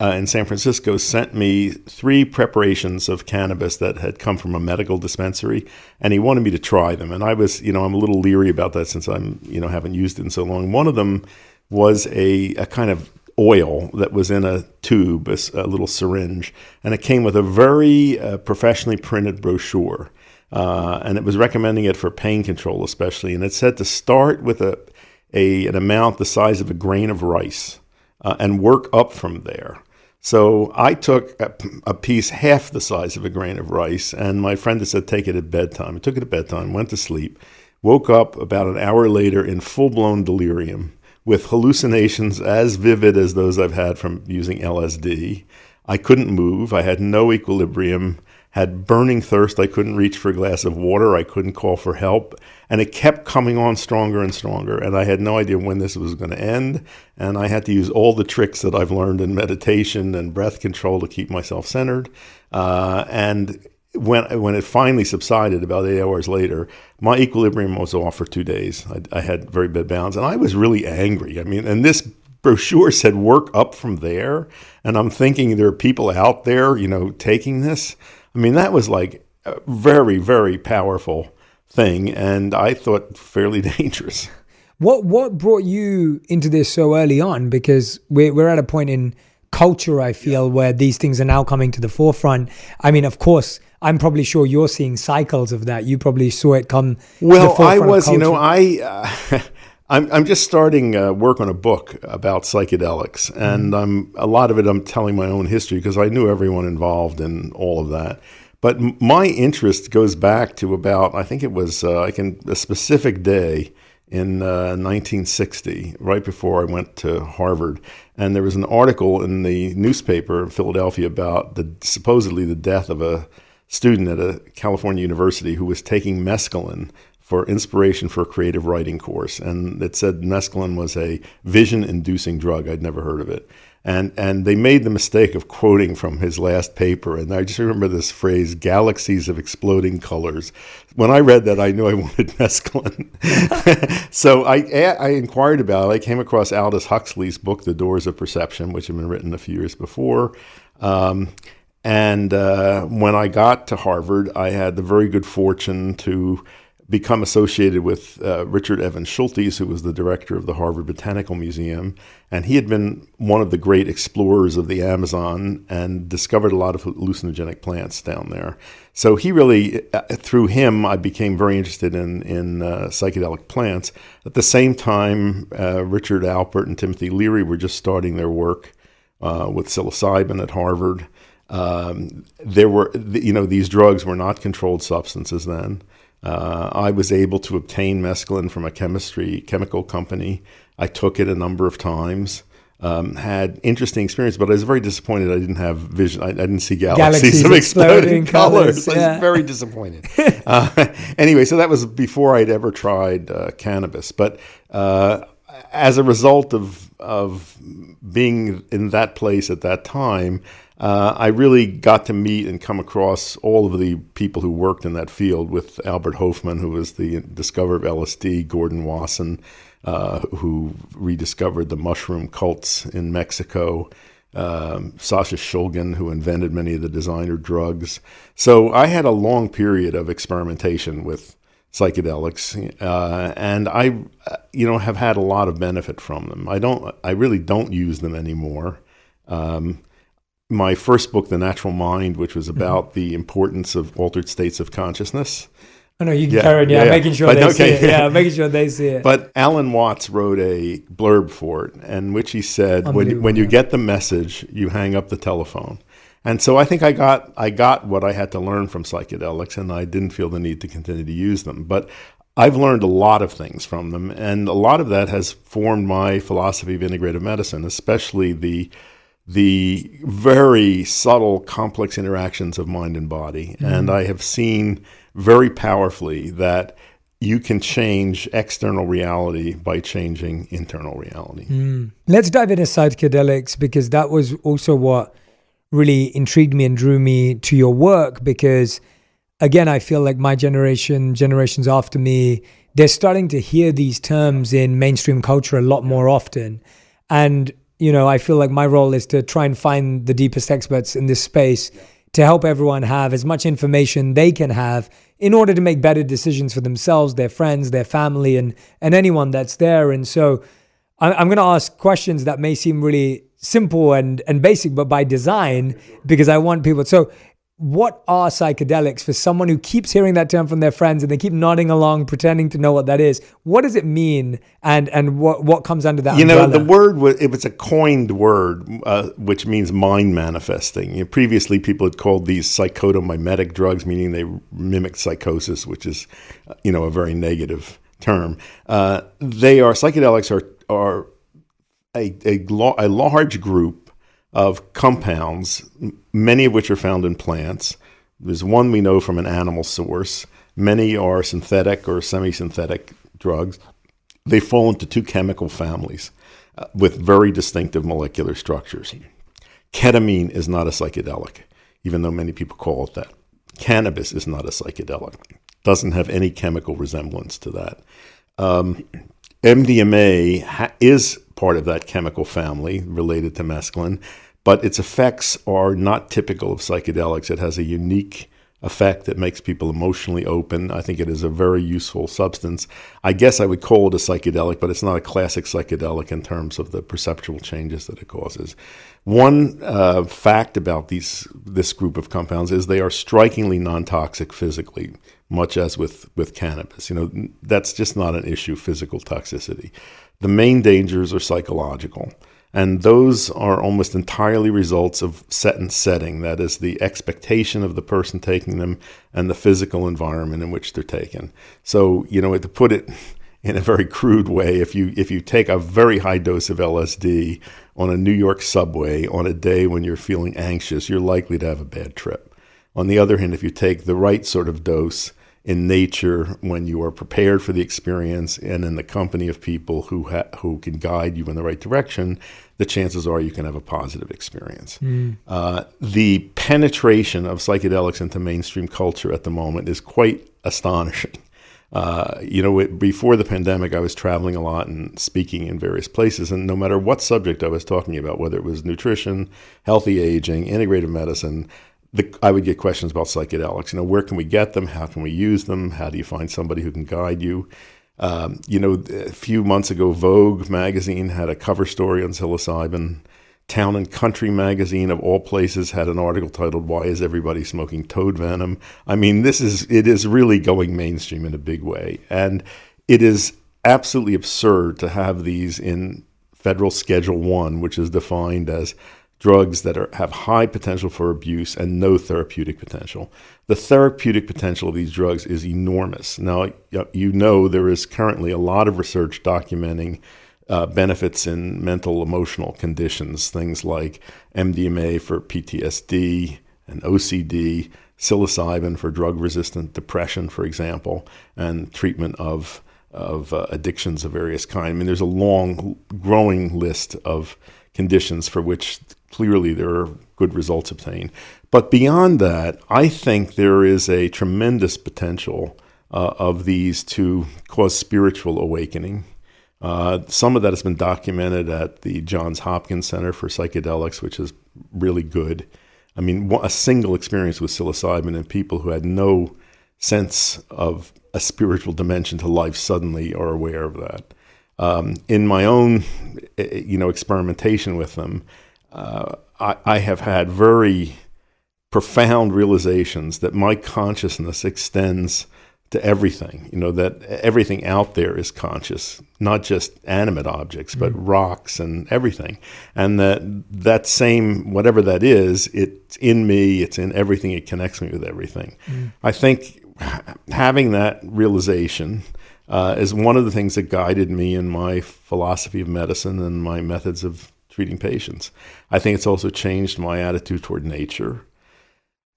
in San Francisco sent me 3 preparations of cannabis that had come from a medical dispensary, and he wanted me to try them. And I was, I'm a little leery about that since I'm, haven't used it in so long. One of them was a kind of oil that was in a tube, a little syringe, and it came with a very professionally printed brochure, and it was recommending it for pain control especially. And it said to start with an amount the size of a grain of rice and work up from there. So I took a piece half the size of a grain of rice, and my friend had said, take it at bedtime. I took it at bedtime, went to sleep, woke up about an hour later in full-blown delirium with hallucinations as vivid as those I've had from using LSD. I couldn't move. I had no equilibrium, had burning thirst. I couldn't reach for a glass of water. I couldn't call for help. And it kept coming on stronger and stronger. And I had no idea when this was going to end. And I had to use all the tricks that I've learned in meditation and breath control to keep myself centered. And when it finally subsided about 8 hours later, my equilibrium was off for 2 days. I had very bad balance. And I was really angry. And this brochure said work up from there. And I'm thinking there are people out there, taking this. That was like a very, very powerful thing, and I thought fairly dangerous. What brought you into this so early on? Because we're at a point in culture, I feel, where these things are now coming to the forefront. Of course, I'm probably sure you're seeing cycles of that. You probably saw it come. Well, I was, I'm just starting work on a book about psychedelics, and a lot of it I'm telling my own history because I knew everyone involved in all of that. But my interest goes back to about, I think it was a specific day in 1960, right before I went to Harvard, and there was an article in the newspaper in Philadelphia about supposedly the death of a student at a California university who was taking mescaline for inspiration for a creative writing course. And it said mescaline was a vision-inducing drug. I'd never heard of it. And they made the mistake of quoting from his last paper. And I just remember this phrase, galaxies of exploding colors. When I read that, I knew I wanted mescaline. So I inquired about it. I came across Aldous Huxley's book, The Doors of Perception, which had been written a few years before. And when I got to Harvard, I had the very good fortune to become associated with Richard Evans Schultes, who was the director of the Harvard Botanical Museum. And he had been one of the great explorers of the Amazon and discovered a lot of hallucinogenic plants down there. So he really, through him, I became very interested in psychedelic plants. At the same time, Richard Alpert and Timothy Leary were just starting their work with psilocybin at Harvard. These drugs were not controlled substances then. I was able to obtain mescaline from a chemical company. I took it a number of times, had interesting experience, but I was very disappointed I didn't have vision. I didn't see galaxies of exploding colors. Yeah. I was very disappointed. Anyway, so that was before I'd ever tried cannabis. But as a result of being in that place at that time, I really got to meet and come across all of the people who worked in that field, with Albert Hofmann, who was the discoverer of LSD, Gordon Wasson, who rediscovered the mushroom cults in Mexico, Sasha Shulgin, who invented many of the designer drugs. So I had a long period of experimentation with psychedelics, and I, have had a lot of benefit from them. I really don't use them anymore. My first book, The Natural Mind, which was about the importance of altered states of consciousness. I know you can carry it, making sure see it. Yeah, making sure they see it. But Alan Watts wrote a blurb for it, in which he said, when you get the message, you hang up the telephone. And so I think I got what I had to learn from psychedelics, and I didn't feel the need to continue to use them. But I've learned a lot of things from them, and a lot of that has formed my philosophy of integrative medicine, especially the very subtle, complex interactions of mind and body. Mm. And I have seen very powerfully that you can change external reality by changing internal reality. Mm. Let's dive into psychedelics, because that was also what really intrigued me and drew me to your work, because again, I feel like my generation, generations after me, they're starting to hear these terms in mainstream culture a lot more often. And I feel like my role is to try and find the deepest experts in this space to help everyone have as much information they can have in order to make better decisions for themselves, their friends, their family, and anyone that's there. And so I'm going to ask questions that may seem really simple and basic, but by design, because I want people. So what are psychedelics for someone who keeps hearing that term from their friends and they keep nodding along, pretending to know what that is? What does it mean, and what comes under that umbrella? The word it was a coined word, which means mind manifesting. Previously, people had called these psychotomimetic drugs, meaning they mimic psychosis, which is, a very negative term. Psychedelics are a large group of compounds, many of which are found in plants. There's one we know from an animal source. Many are synthetic or semi-synthetic drugs. They fall into two chemical families with very distinctive molecular structures. Ketamine is not a psychedelic, even though many people call it that. Cannabis is not a psychedelic. Doesn't have any chemical resemblance to that. MDMA is part of that chemical family related to mescaline, but its effects are not typical of psychedelics. It has a unique effect that makes people emotionally open. I think it is a very useful substance. I guess I would call it a psychedelic, but it's not a classic psychedelic in terms of the perceptual changes that it causes. One fact about this group of compounds is they are strikingly non-toxic physically, much as with cannabis. That's just not an issue, physical toxicity. The main dangers are psychological. And those are almost entirely results of set and setting. That is the expectation of the person taking them and the physical environment in which they're taken. So, to put it in a very crude way, if you take a very high dose of LSD on a New York subway on a day when you're feeling anxious, you're likely to have a bad trip. On the other hand, if you take the right sort of dose in nature, when you are prepared for the experience and in the company of people who can guide you in the right direction, the chances are you can have a positive experience. Mm. The penetration of psychedelics into mainstream culture at the moment is quite astonishing. Before the pandemic, I was traveling a lot and speaking in various places, and no matter what subject I was talking about, whether it was nutrition, healthy aging, integrative medicine, I would get questions about psychedelics. Where can we get them? How can we use them? How do you find somebody who can guide you? A few months ago, Vogue magazine had a cover story on psilocybin. Town and Country magazine, of all places, had an article titled "Why is everybody smoking toad venom?" I mean, it is really going mainstream in a big way, and it is absolutely absurd to have these in federal Schedule 1, which is defined as drugs that have high potential for abuse and no therapeutic potential. The therapeutic potential of these drugs is enormous. Now, there is currently a lot of research documenting benefits in mental emotional conditions, things like MDMA for PTSD and OCD, psilocybin for drug-resistant depression, for example, and treatment of addictions of various kinds. I mean, there's a long, growing list of conditions for which clearly there are good results obtained. But beyond that, I think there is a tremendous potential of these to cause spiritual awakening. Some of that has been documented at the Johns Hopkins Center for Psychedelics, which is really good. I mean, a single experience with psilocybin in people who had no sense of a spiritual dimension to life suddenly are aware of that. In my own, experimentation with them, I have had very profound realizations that my consciousness extends to everything, that everything out there is conscious, not just animate objects, but rocks and everything. And that same, whatever that is, it's in me, it's in everything, it connects me with everything. I think having that realization is one of the things that guided me in my philosophy of medicine and my methods of treating patients. I think it's also changed my attitude toward nature.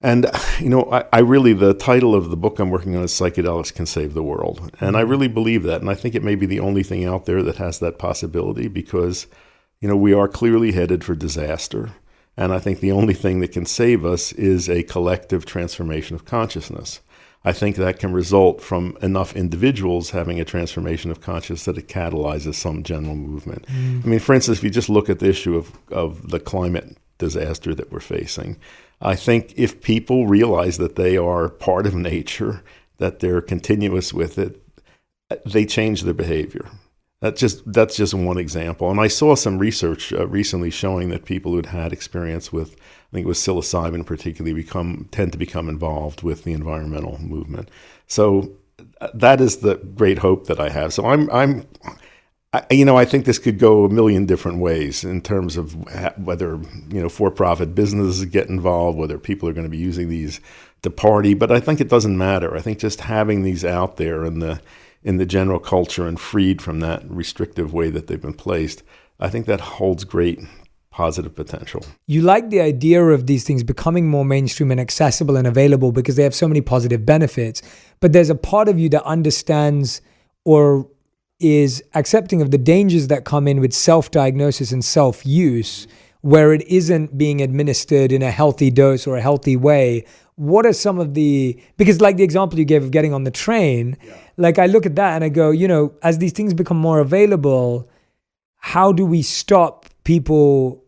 And, I really, the title of the book I'm working on is Psychedelics Can Save the World. And I really believe that. And I think it may be the only thing out there that has that possibility because, we are clearly headed for disaster. And I think the only thing that can save us is a collective transformation of consciousness. I think that can result from enough individuals having a transformation of consciousness that it catalyzes some general movement. I mean, for instance, if you just look at the issue of the climate disaster that we're facing, I think if people realize that they are part of nature, that they're continuous with it, they change their behavior. That's just one example. And I saw some research recently showing that people who'd had experience with, I think it was psilocybin particularly, tend to become involved with the environmental movement. So that is the great hope that I have. So I think this could go a million different ways in terms of whether, for-profit businesses get involved, whether people are going to be using these to party. But I think it doesn't matter. I think just having these out there in the general culture and freed from that restrictive way that they've been placed, I think that holds great positive potential. You like the idea of these things becoming more mainstream and accessible and available because they have so many positive benefits. But there's a part of you that understands or is accepting of the dangers that come in with self-diagnosis and self-use, where it isn't being administered in a healthy dose or a healthy way. What are some of because like the example you gave of getting on the train, like I look at that and I go, as these things become more available, how do we stop people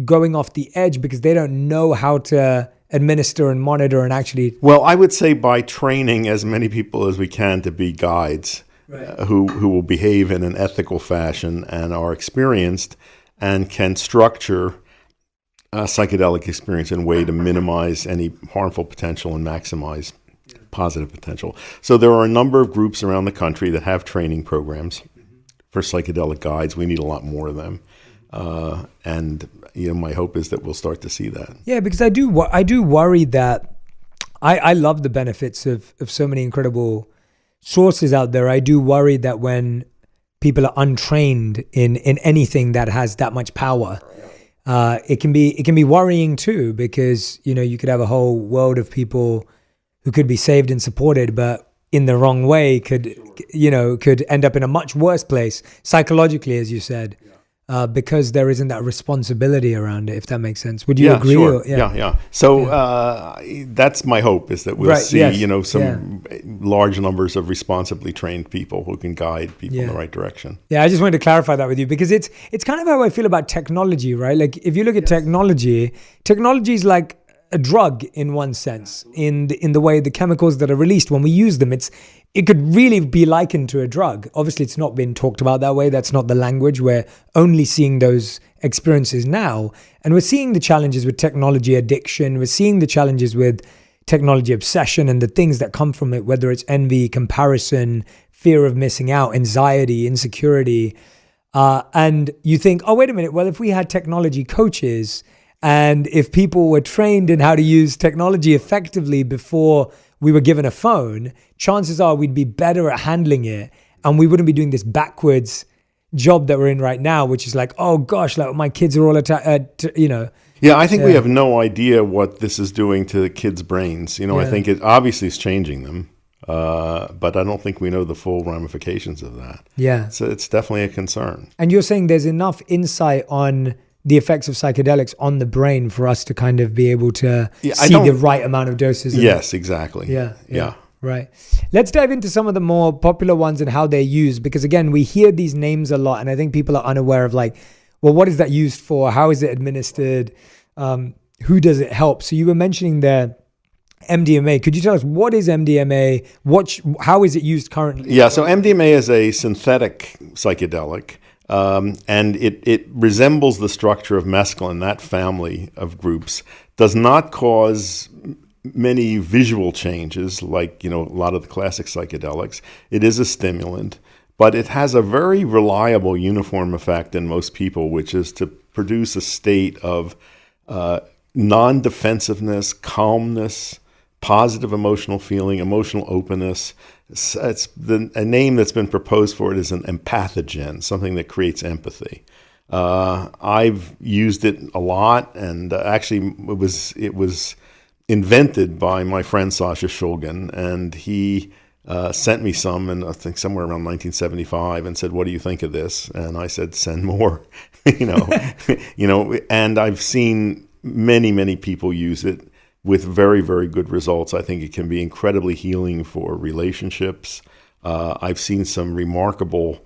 going off the edge because they don't know how to administer and monitor and actually... Well, I would say by training as many people as we can to be guides, right, who will behave in an ethical fashion and are experienced and can structure a psychedelic experience in a way to minimize any harmful potential and maximize positive potential. So there are a number of groups around the country that have training programs for psychedelic guides. We need a lot more of them. And my hope is that we'll start to see that. Yeah, because I do worry that I love the benefits of so many incredible sources out there. I do worry that when people are untrained in anything that has that much power, it can be worrying too, because you could have a whole world of people who could be saved and supported, but in the wrong way could end up in a much worse place psychologically, as you said. Because there isn't that responsibility around it, if that makes sense. Would you agree? Sure. Yeah. So that's my hope, is that we'll see, some large numbers of responsibly trained people who can guide people in the right direction. Yeah, I just wanted to clarify that with you, because it's kind of how I feel about technology, right? Like if you look at technology is like a drug in one sense, in the way the chemicals that are released when we use them. It could really be likened to a drug. Obviously, it's not been talked about that way. That's not the language. We're only seeing those experiences now. And we're seeing the challenges with technology addiction. We're seeing the challenges with technology obsession and the things that come from it, whether it's envy, comparison, fear of missing out, anxiety, insecurity. And you think, oh, wait a minute. Well, if we had technology coaches and if people were trained in how to use technology effectively before we were given a phone, chances are we'd be better at handling it. And we wouldn't be doing this backwards job that we're in right now, which is like, oh gosh, like my kids are all Yeah, I think we have no idea what this is doing to the kids' brains. I think it obviously is changing them, but I don't think we know the full ramifications of that. Yeah. So it's definitely a concern. And you're saying there's enough insight on the effects of psychedelics on the brain for us to kind of be able to see the right amount of doses. Yes, exactly. Yeah. Right. Let's dive into some of the more popular ones and how they're used, because again, we hear these names a lot and I think people are unaware of like, well, what is that used for? How is it administered? Who does it help? So you were mentioning there MDMA. Could you tell us what is MDMA? How is it used currently? Yeah, so MDMA is a synthetic psychedelic. And it resembles the structure of mescaline, that family of groups, does not cause many visual changes like, a lot of the classic psychedelics. It is a stimulant, but it has a very reliable uniform effect in most people, which is to produce a state of non-defensiveness, calmness, positive emotional feeling, emotional openness. A name that's been proposed for it is an empathogen, something that creates empathy. I've used it a lot, and actually it was invented by my friend Sasha Shulgin, and he sent me some, and I think somewhere around 1975, and said, "What do you think of this?" And I said, "Send more," And I've seen many people use it with very, very good results. I think it can be incredibly healing for relationships. I've seen some remarkable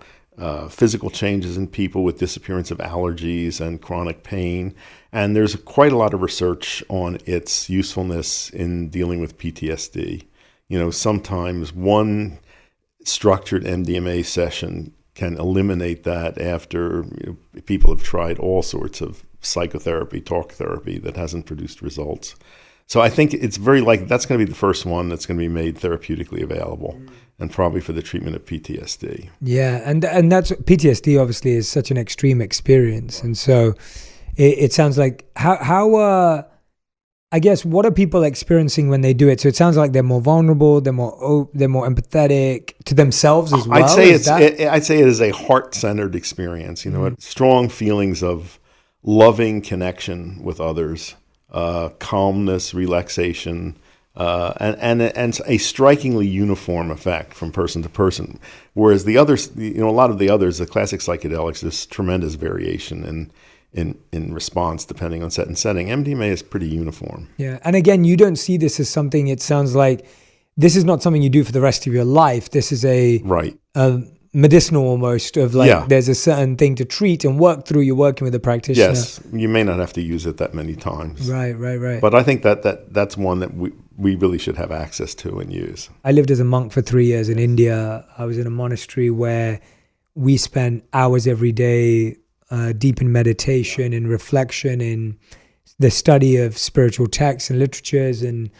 physical changes in people with disappearance of allergies and chronic pain. And there's quite a lot of research on its usefulness in dealing with PTSD. Sometimes one structured MDMA session can eliminate that after people have tried all sorts of psychotherapy, talk therapy that hasn't produced results. So I think it's very likely that's going to be the first one that's going to be made therapeutically available, and probably for the treatment of PTSD. Yeah, and that's PTSD obviously is such an extreme experience, and so it sounds like how I guess what are people experiencing when they do it? So it sounds like they're more vulnerable, they're more empathetic to themselves as well. I'd say it is a heart-centered experience. Strong feelings of loving connection with others. Calmness, relaxation, and a strikingly uniform effect from person to person. Whereas the others, a lot of the others, the classic psychedelics, there's tremendous variation in response depending on set and setting. MDMA is pretty uniform. Yeah, and again, you don't see this as something. It sounds like this is not something you do for the rest of your life. This is a medicinal almost of like there's a certain thing to treat and work through. You're working with a practitioner. Yes, you may not have to use it that many times. Right. But I think that's one that we really should have access to and use. I lived as a monk for 3 years in India. I was in a monastery where we spent hours every day deep in meditation and reflection, in the study of spiritual texts and literatures, and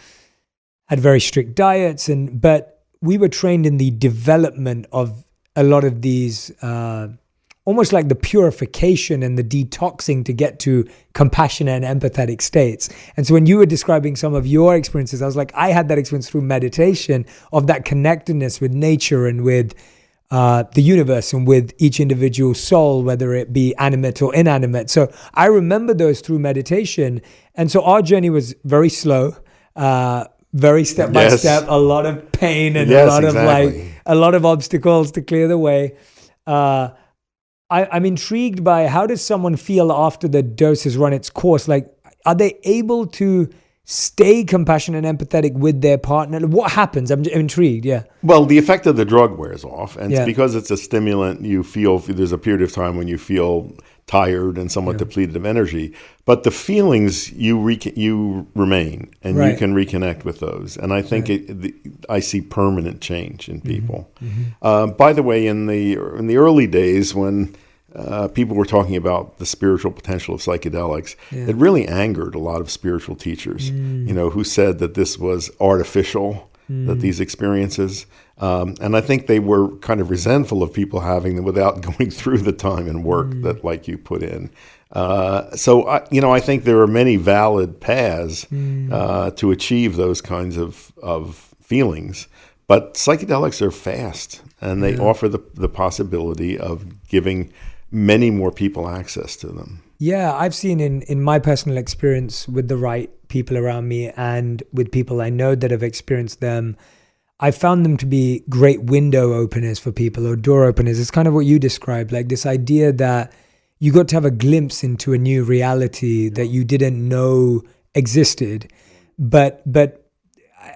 had very strict diets. But we were trained in the development of a lot of these, almost like the purification and the detoxing to get to compassionate and empathetic states. And so when you were describing some of your experiences, I was like, I had that experience through meditation of that connectedness with nature and with the universe and with each individual soul, whether it be animate or inanimate. So I remember those through meditation. And so our journey was very slow, very step by step, a lot of pain and a lot of obstacles to clear the way. I'm intrigued by how does someone feel after the dose has run its course? Like, are they able to stay compassionate and empathetic with their partner? What happens? I'm intrigued. Yeah. Well, the effect of the drug wears off, and Yeah. because it's a stimulant, you feel there's a period of time when you feel tired and somewhat depleted of energy. But the feelings you remain, and you Right. can reconnect with those. And I think I see permanent change in people. By the way, in the early days when people were talking about the spiritual potential of psychedelics, it really angered a lot of spiritual teachers, who said that this was artificial, that these experiences, and I think they were kind of resentful of people having them without going through the time and work that like you put in. So I think there are many valid paths to achieve those kinds of feelings, but psychedelics are fast, and they offer the possibility of giving many more people access to them. Yeah, I've seen in my personal experience with the right people around me and with people I know that have experienced them, I found them to be great window openers for people, or door openers. It's kind of what you described, like this idea that you got to have a glimpse into a new reality that you didn't know existed. But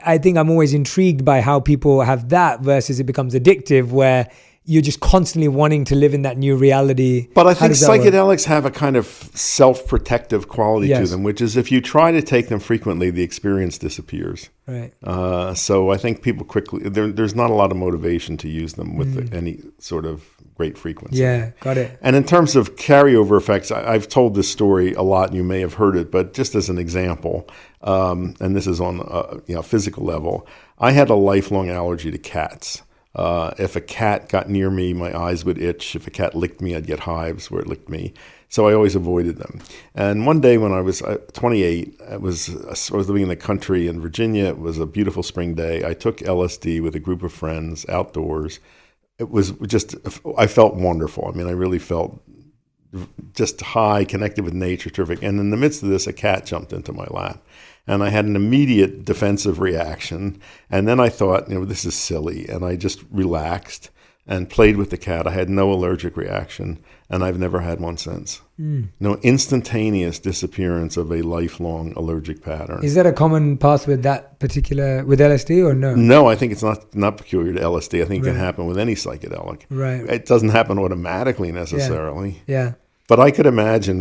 I think I'm always intrigued by how people have that versus it becomes addictive, where you're just constantly wanting to live in that new reality. But I think psychedelics have a kind of self-protective quality to them, which is if you try to take them frequently, the experience disappears. Right. So I think people quickly, there's not a lot of motivation to use them with any sort of great frequency. Yeah, got it. And in terms of carryover effects, I've told this story a lot, and you may have heard it, but just as an example, and this is on a physical level, I had a lifelong allergy to cats. If a cat got near me, my eyes would itch. If a cat licked me, I'd get hives where it licked me. So I always avoided them. And one day when I was 28, I was living in the country in Virginia. It was a beautiful spring day. I took LSD with a group of friends outdoors. It was just, I felt wonderful. I mean, I really felt just high, connected with nature, terrific. And in the midst of this, a cat jumped into my lap. And I had an immediate defensive reaction. And then I thought, this is silly. And I just relaxed and played with the cat. I had no allergic reaction, and I've never had one since. No instantaneous disappearance of a lifelong allergic pattern. Is that a common path with LSD or no? No, I think it's not peculiar to LSD. I think it can happen with any psychedelic. Right. It doesn't happen automatically necessarily. Yeah. But I could imagine,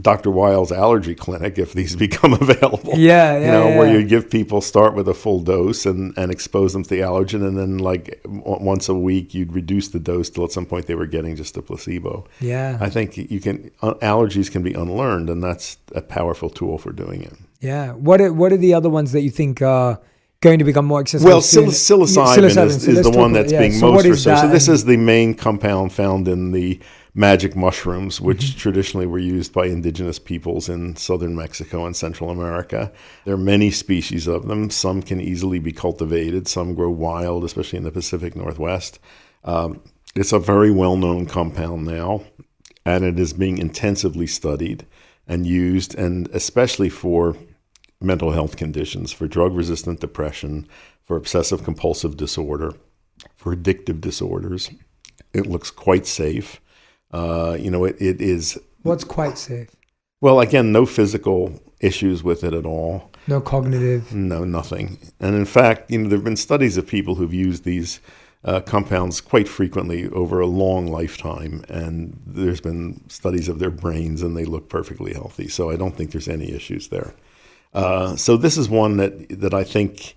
Dr. Weil's allergy clinic, if these become available. Where you give people, start with a full dose and expose them to the allergen, and then like once a week you'd reduce the dose till at some point they were getting just a placebo. Yeah. I think allergies can be unlearned, and that's a powerful tool for doing it. Yeah. What are the other ones that you think are going to become more accessible? Well, psilocybin is the one that's being most researched. So this is the main compound found in the magic mushrooms, which traditionally were used by indigenous peoples in southern Mexico and Central America. There are many species of them. Some can easily be cultivated. Some grow wild, especially in the Pacific Northwest. It's a very well-known compound now, and it is being intensively studied and used, and especially for mental health conditions, for drug-resistant depression, for obsessive-compulsive disorder, for addictive disorders. It looks quite safe. It is. What's quite safe? Well, again, no physical issues with it at all. No cognitive. No, nothing. And in fact, there have been studies of people who've used these compounds quite frequently over a long lifetime, and there's been studies of their brains, and they look perfectly healthy. So I don't think there's any issues there. So this is one that I think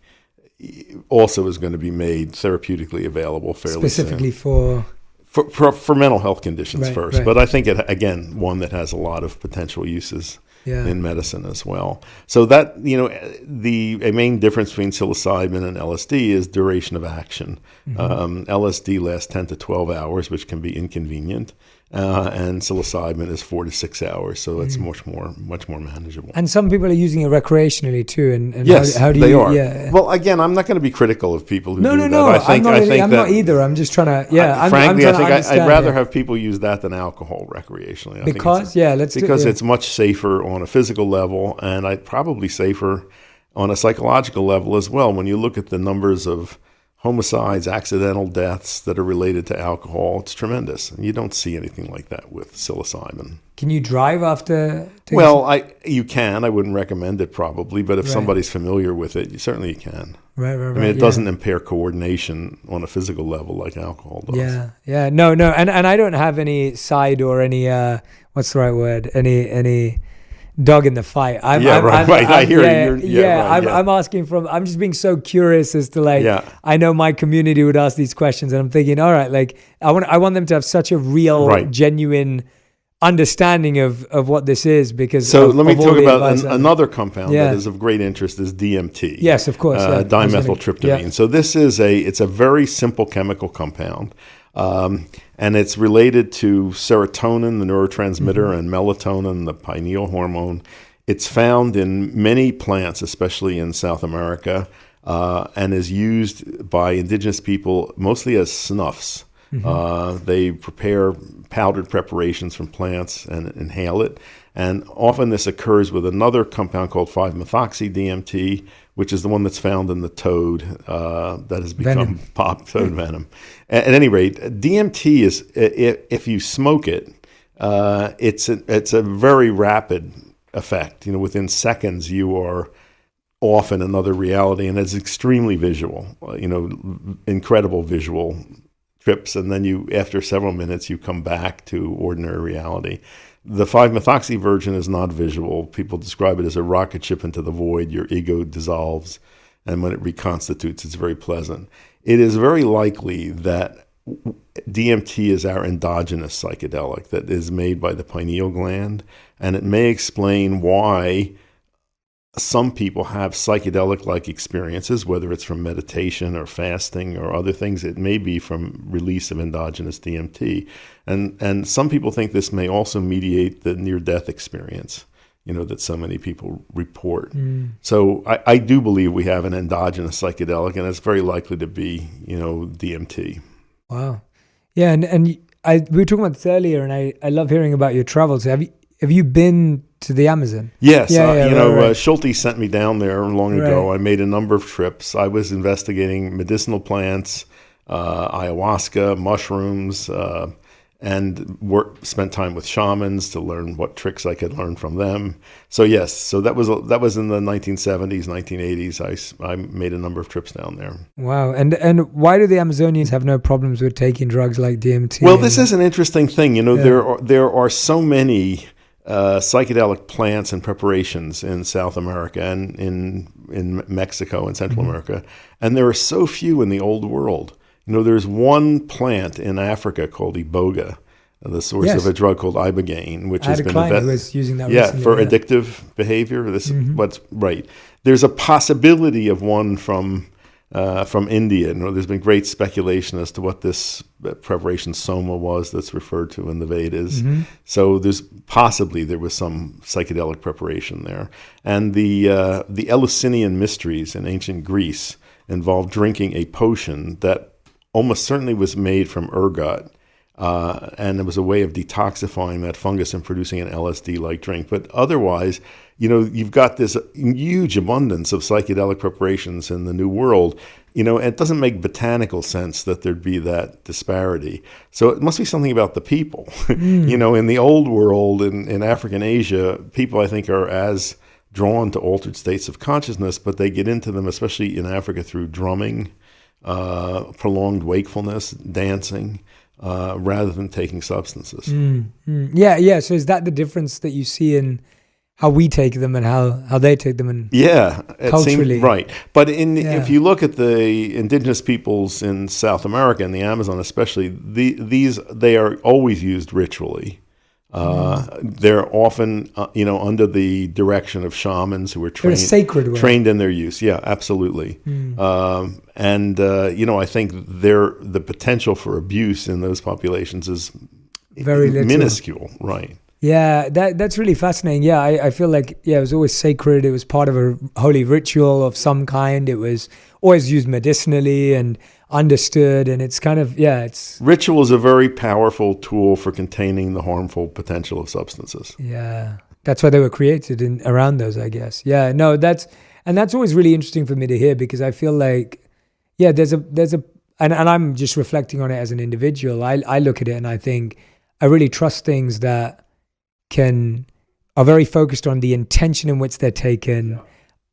also is going to be made therapeutically available fairly specifically soon. For mental health conditions first. Right. But I think, one that has a lot of potential uses in medicine as well. So that, a main difference between psilocybin and LSD is duration of action. LSD lasts 10 to 12 hours, which can be inconvenient. And psilocybin is 4 to 6 hours, so it's much more manageable. And some people are using it recreationally too. And yes, how do they you? are. Yeah. Well, again, I'm not going to be critical of people who do that. No. I'm not either. I'm just trying to. Yeah. Frankly, I think I'd rather have people use that than alcohol recreationally. Because it's much safer on a physical level, and probably safer on a psychological level as well. When you look at the numbers of homicides, accidental deaths that are related to alcohol. It's tremendous. And you don't see anything like that with psilocybin. Can you drive after? Well, you can. I wouldn't recommend it probably, but if somebody's familiar with it, you certainly can. Right. I mean, it doesn't impair coordination on a physical level like alcohol does. Yeah. No. And I don't have any side or any, what's the right word? Any dog in the fight. Right. I hear you. I'm asking I'm just being so curious as to I know my community would ask these questions and I'm thinking, all right, like I want them to have such a real, genuine understanding of what this is because let me talk about another compound that is of great interest is DMT. Yes, of course. Dimethyltryptamine. Yeah. So this is it's a very simple chemical compound. And it's related to serotonin, the neurotransmitter, and melatonin, the pineal hormone. It's found in many plants, especially in South America, and is used by indigenous people mostly as snuffs. They prepare powdered preparations from plants and inhale it. And often this occurs with another compound called 5-methoxy-DMT, which is the one that's found in the toad that has become toad venom. At any rate, DMT is, if you smoke it, it's a very rapid effect. Within seconds you are off in another reality, and it's extremely visual. Incredible visual trips, and then after several minutes you come back to ordinary reality. The 5-methoxy version is not visual. People describe it as a rocket ship into the void. Your ego dissolves, and when it reconstitutes, it's very pleasant. It is very likely that DMT is our endogenous psychedelic that is made by the pineal gland, and it may explain why some people have psychedelic-like experiences, whether it's from meditation or fasting or other things. It may be from release of endogenous DMT. And some people think this may also mediate the near-death experience, that so many people report. So I do believe we have an endogenous psychedelic, and it's very likely to be, DMT. Wow. Yeah, and we were talking about this earlier, and I love hearing about your travels. Have you been to the Amazon? Yes. Schulte sent me down there long ago. I made a number of trips. I was investigating medicinal plants, ayahuasca, mushrooms, and spent time with shamans to learn what tricks I could learn from them. So yes, that was in the 1970s, 1980s. I made a number of trips down there. Wow. And why do the Amazonians have no problems with taking drugs like DMT? Well, this is an interesting thing. There are so many psychedelic plants and preparations in South America and in Mexico and Central America, and there are so few in the old world. There's one plant in Africa called iboga, the source of a drug called ibogaine, which has been who was using that recently, for addictive behavior. This is what's right. There's a possibility of one from India. There's been great speculation as to what this preparation soma was that's referred to in the Vedas. So there was some psychedelic preparation there. And the Eleusinian mysteries in ancient Greece involved drinking a potion that almost certainly was made from ergot. And it was a way of detoxifying that fungus and producing an LSD-like drink. But otherwise, you've got this huge abundance of psychedelic preparations in the New World. It doesn't make botanical sense that there'd be that disparity. So it must be something about the people. In the old world, in Africa and Asia, people, I think, are as drawn to altered states of consciousness, but they get into them, especially in Africa, through drumming, prolonged wakefulness, dancing, rather than taking substances. Yeah. So is that the difference that you see in how we take them and how they take them? And culturally, right. But if you look at the indigenous peoples in South America and the Amazon, especially, they are always used ritually. They're often, under the direction of shamans who are trained, sacred way. Trained in their use. Yeah, absolutely. I think the potential for abuse in those populations is very minuscule. Right. Yeah, that's really fascinating. Yeah, I feel like, it was always sacred. It was part of a holy ritual of some kind. It was always used medicinally and understood, and it's kind of, Ritual is a very powerful tool for containing the harmful potential of substances. Yeah, that's why they were created around those, I guess. Yeah, no, that's always really interesting for me to hear, because I feel like, yeah, and I'm just reflecting on it as an individual. I look at it and I think I really trust things that are very focused on the intention in which they're taken,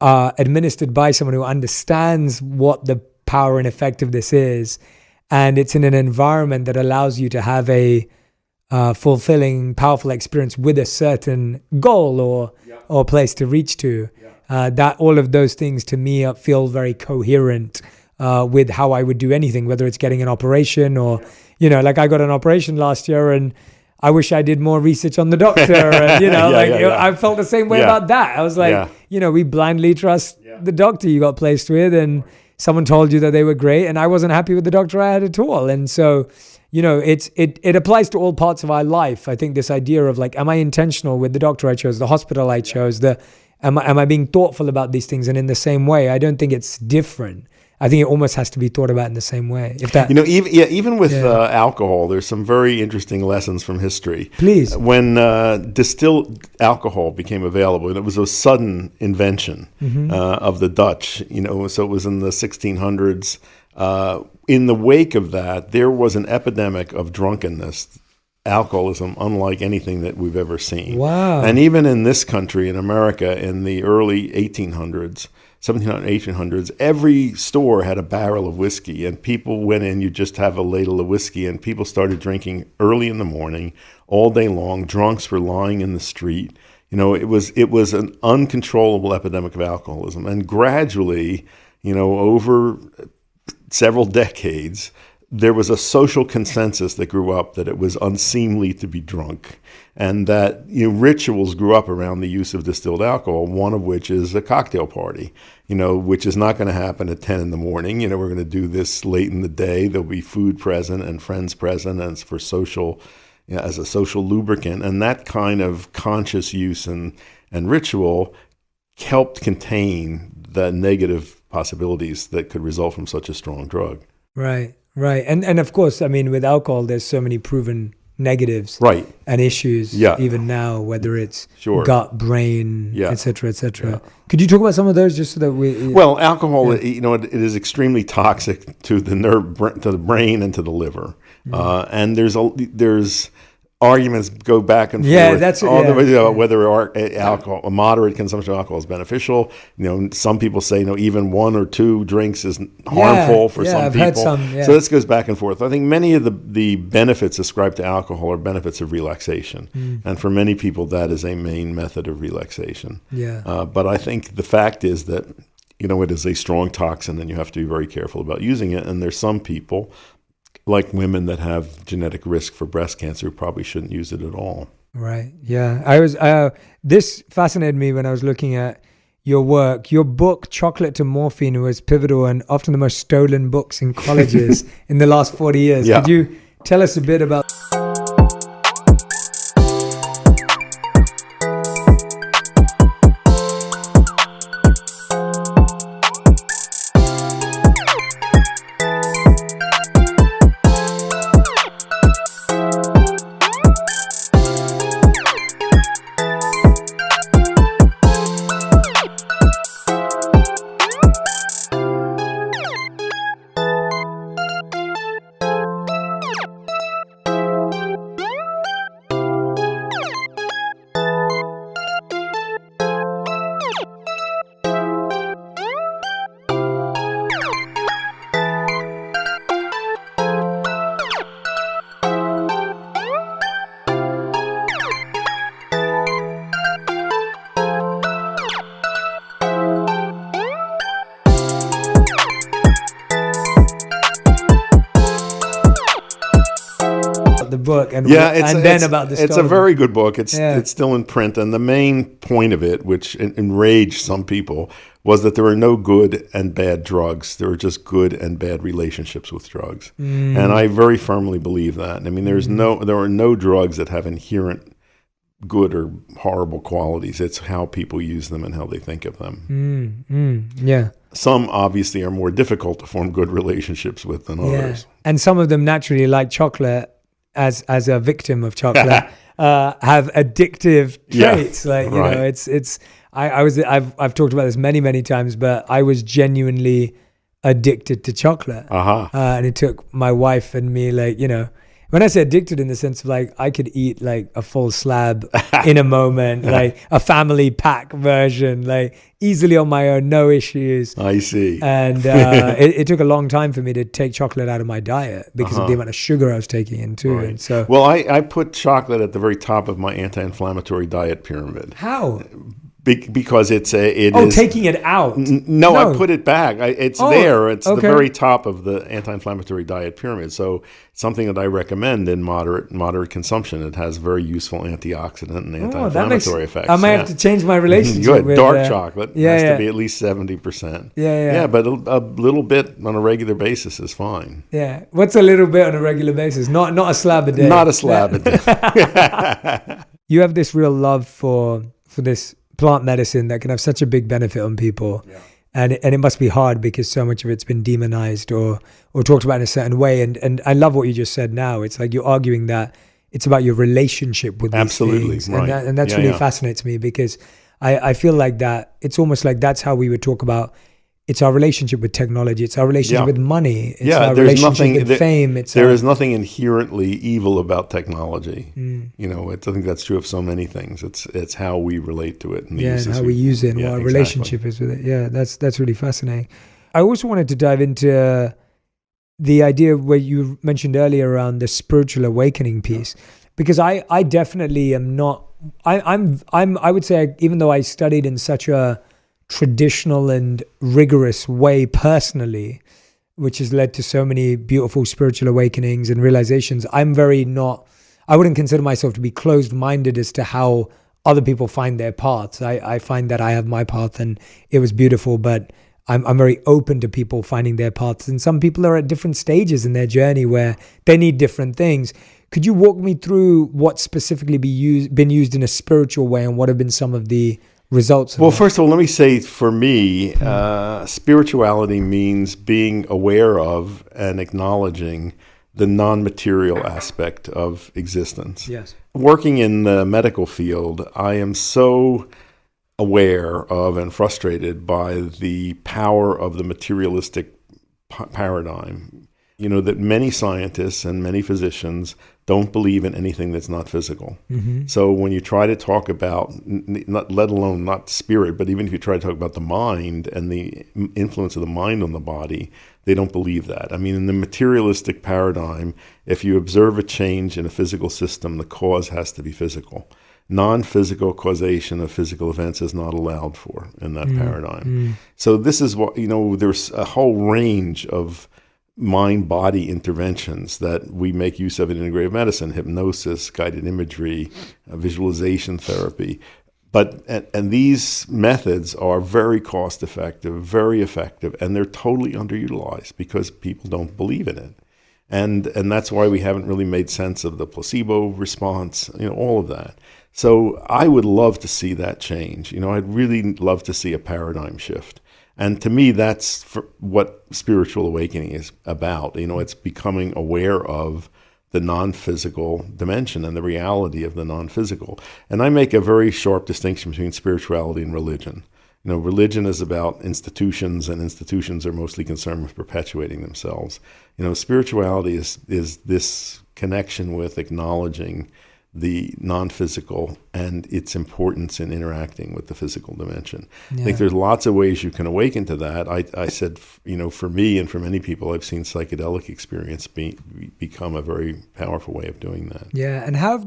are administered by someone who understands what the power and effect of this is, and it's in an environment that allows you to have a fulfilling, powerful experience with a certain goal or place to reach to. That all of those things to me feel very coherent with how I would do anything, whether it's getting an operation or, like I got an operation last year and I wish I did more research on the doctor. And, I felt the same way about that. I was like, we blindly trust the doctor you got placed with, and someone told you that they were great, and I wasn't happy with the doctor I had at all. And so, it applies to all parts of our life. I think this idea of like, am I intentional with the doctor I chose, the hospital I chose, am I being thoughtful about these things? And in the same way, I don't think it's different. I think it almost has to be thought about in the same way. If that, even with alcohol, there's some very interesting lessons from history. Please. When distilled alcohol became available, and it was a sudden invention of the Dutch, so it was in the 1600s. In the wake of that, there was an epidemic of drunkenness, alcoholism, unlike anything that we've ever seen. Wow. And even in this country, in America, in the early 1800s, 1800s, every store had a barrel of whiskey, and people went in, you just have a ladle of whiskey, and people started drinking early in the morning, all day long. Drunks were lying in the street. It was an uncontrollable epidemic of alcoholism. And gradually, over several decades, there was a social consensus that grew up that it was unseemly to be drunk, and that rituals grew up around the use of distilled alcohol, one of which is a cocktail party, which is not going to happen at 10 in the morning. We're going to do this late in the day. There'll be food present and friends present, and it's for social, as a social lubricant. And that kind of conscious use and ritual helped contain the negative possibilities that could result from such a strong drug. Right. And of course, I mean, with alcohol, there's so many proven negatives and issues even now, whether it's gut, brain, et cetera, et cetera. Yeah. Could you talk about some of those just so that we... Well, alcohol, it is extremely toxic to the brain and to the liver. And there's arguments go back and forth. That's it. Whether a moderate consumption of alcohol is beneficial. Some people say even 1 or 2 drinks is harmful for some people. Had some, So this goes back and forth. I think many of the benefits ascribed to alcohol are benefits of relaxation, and for many people that is a main method of relaxation. But I think the fact is that it is a strong toxin, and you have to be very careful about using it. And there's some people, like women that have genetic risk for breast cancer, who probably shouldn't use it at all. Right. Yeah. This fascinated me when I was looking at your work. Your book, Chocolate to Morphine, was pivotal and often the most stolen books in colleges in the last 40 years. Could you tell us a bit about... the book and then about the story. It's a very good book. It's still in print, and the main point of it, which enraged some people, was that there are no good and bad drugs. There are just good and bad relationships with drugs, and I very firmly believe that. I mean, there are no drugs that have inherent good or horrible qualities. It's how people use them and how they think of them. Some obviously are more difficult to form good relationships with than others. And some of them naturally, like chocolate, as a victim of chocolate, have addictive traits. I've talked about this many times, but I was genuinely addicted to chocolate. And it took my wife and me, like, you know, when I say addicted in the sense of like, I could eat like a full slab in a moment, like a family pack version, like easily on my own, no issues. I see. And it took a long time for me to take chocolate out of my diet because of the amount of sugar I was taking in too. Right. And so, well, I put chocolate at the very top of my anti-inflammatory diet pyramid. how? Because it is taking it out. No, I put it back. It's there. It's the okay. very top of the anti-inflammatory diet pyramid. So something that I recommend in moderate consumption. It has very useful antioxidant and anti-inflammatory effects. I might have to change my relationship Good. with Dark chocolate has to be at least 70%. Yeah, but a little bit on a regular basis is fine. Yeah. What's a little bit on a regular basis? Not a slab a day. Not a slab a day. You have this real love for this plant medicine that can have such a big benefit on people. Yeah. And it must be hard because so much of it's been demonized or talked about in a certain way. And I love what you just said now. It's like you're arguing that it's about your relationship with these things. Right. And that's really fascinates me because I feel like that it's almost like that's how we would talk about it's our relationship with technology. It's our relationship with money. It's our relationship with fame. There is nothing inherently evil about technology. You know, I think that's true of so many things. It's how we relate to it. And and how we use it and what our relationship is with it. Yeah, that's really fascinating. I also wanted to dive into the idea where you mentioned earlier around the spiritual awakening piece, because I definitely am not. I would say, even though I studied in such a traditional and rigorous way personally, which has led to so many beautiful spiritual awakenings and realizations, I wouldn't consider myself to be closed-minded as to how other people find their paths. I find that I have my path and it was beautiful, but I'm very open to people finding their paths. And some people are at different stages in their journey where they need different things. Could you walk me through what specifically been used in a spiritual way and what have been some of the results? Well, first of all, let me say for me, spirituality means being aware of and acknowledging the non-material aspect of existence. Yes. Working in the medical field, I am so aware of and frustrated by the power of the materialistic paradigm. You know, that many scientists and many physicians don't believe in anything that's not physical. So when you try to talk about, let alone not spirit, but even if you try to talk about the mind and the influence of the mind on the body, they don't believe that. I mean, in the materialistic paradigm, if you observe a change in a physical system, the cause has to be physical. Non-physical causation of physical events is not allowed for in that paradigm. So this is what, you know, there's a whole range of mind-body interventions that we make use of in integrative medicine: hypnosis, guided imagery, visualization therapy. And these methods are very cost-effective, very effective, and they're totally underutilized because people don't believe in it. And that's why we haven't really made sense of the placebo response, you know, all of that. So I would love to see that change. You know, I'd really love to see a paradigm shift. And to me, that's what spiritual awakening is about. You know, it's becoming aware of the non-physical dimension and the reality of the non-physical. And I make a very sharp distinction between spirituality and religion. You know, religion is about institutions, and institutions are mostly concerned with perpetuating themselves. You know, spirituality is this connection with acknowledging the non-physical and its importance in interacting with the physical dimension. I think there's lots of ways you can awaken to that. I said, you know, for me and for many people, I've seen psychedelic experience become a very powerful way of doing that. Yeah, and how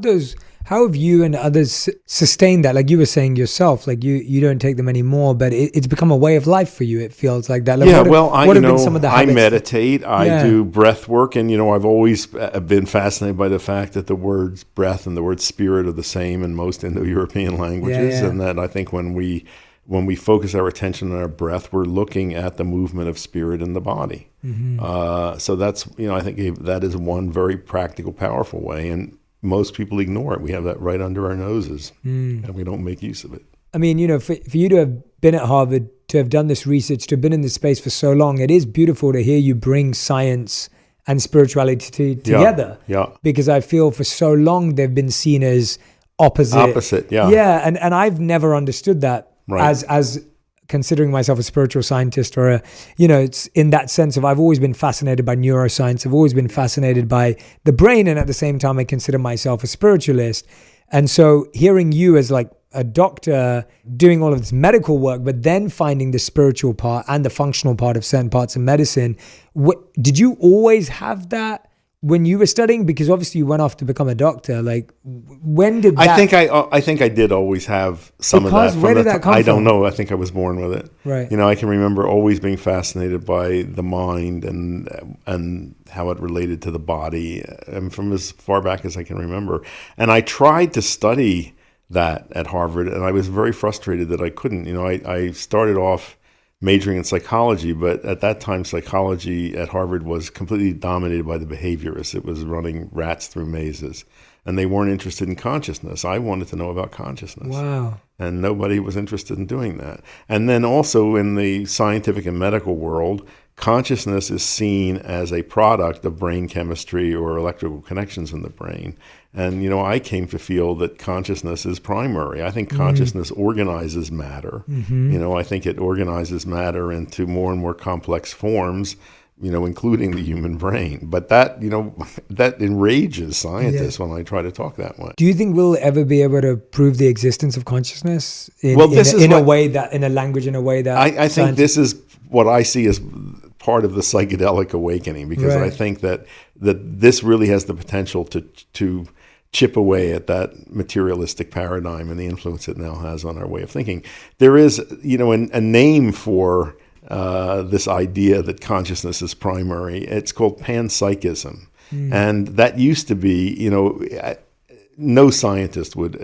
have you and others sustained that? Like you were saying yourself, like you don't take them anymore, but it's become a way of life for you. It feels like that. Like I meditate, I do breath work, and, you know, I've always been fascinated by the fact that the words breath and the word spirit are the same in most Indo-European languages, and that I think when we focus our attention on our breath, we're looking at the movement of spirit in the body. So that's, you know, I think that is one very practical, powerful way, and most people ignore it. We have that right under our noses, and we don't make use of it. I mean, you know, for you to have been at Harvard, to have done this research, to have been in this space for so long, it is beautiful to hear you bring science and spirituality together. Yeah. Because I feel for so long they've been seen as opposite. Yeah. And I've never understood that as considering myself a spiritual scientist or it's in that sense of I've always been fascinated by neuroscience. I've always been fascinated by the brain. And at the same time, I consider myself a spiritualist. And so hearing you as like a doctor doing all of this medical work, but then finding the spiritual part and the functional part of certain parts of medicine, did you always have that when you were studying? Because obviously you went off to become a doctor. Like, when did that? I think I did always have some of that. Where did that come from? I don't know. I think I was born with it. Right. I can remember always being fascinated by the mind and how it related to the body, and from as far back as I can remember. And I tried to study that at Harvard, and I was very frustrated that I couldn't. I started off majoring in psychology, but at that time, psychology at Harvard was completely dominated by the behaviorists. It was running rats through mazes, and they weren't interested in consciousness. I wanted to know about consciousness. Wow. And nobody was interested in doing that. And then also in the scientific and medical world, consciousness is seen as a product of brain chemistry or electrical connections in the brain. And, I came to feel that consciousness is primary. I think consciousness organizes matter. I think it organizes matter into more and more complex forms, including the human brain. But that, that enrages scientists when I try to talk that way. Do you think we'll ever be able to prove the existence of consciousness in a language, in a way that I think this is what I see as part of the psychedelic awakening, because I think that this really has the potential to chip away at that materialistic paradigm and the influence it now has on our way of thinking. There is, a name for this idea that consciousness is primary. It's called panpsychism. And that used to be, no scientist would,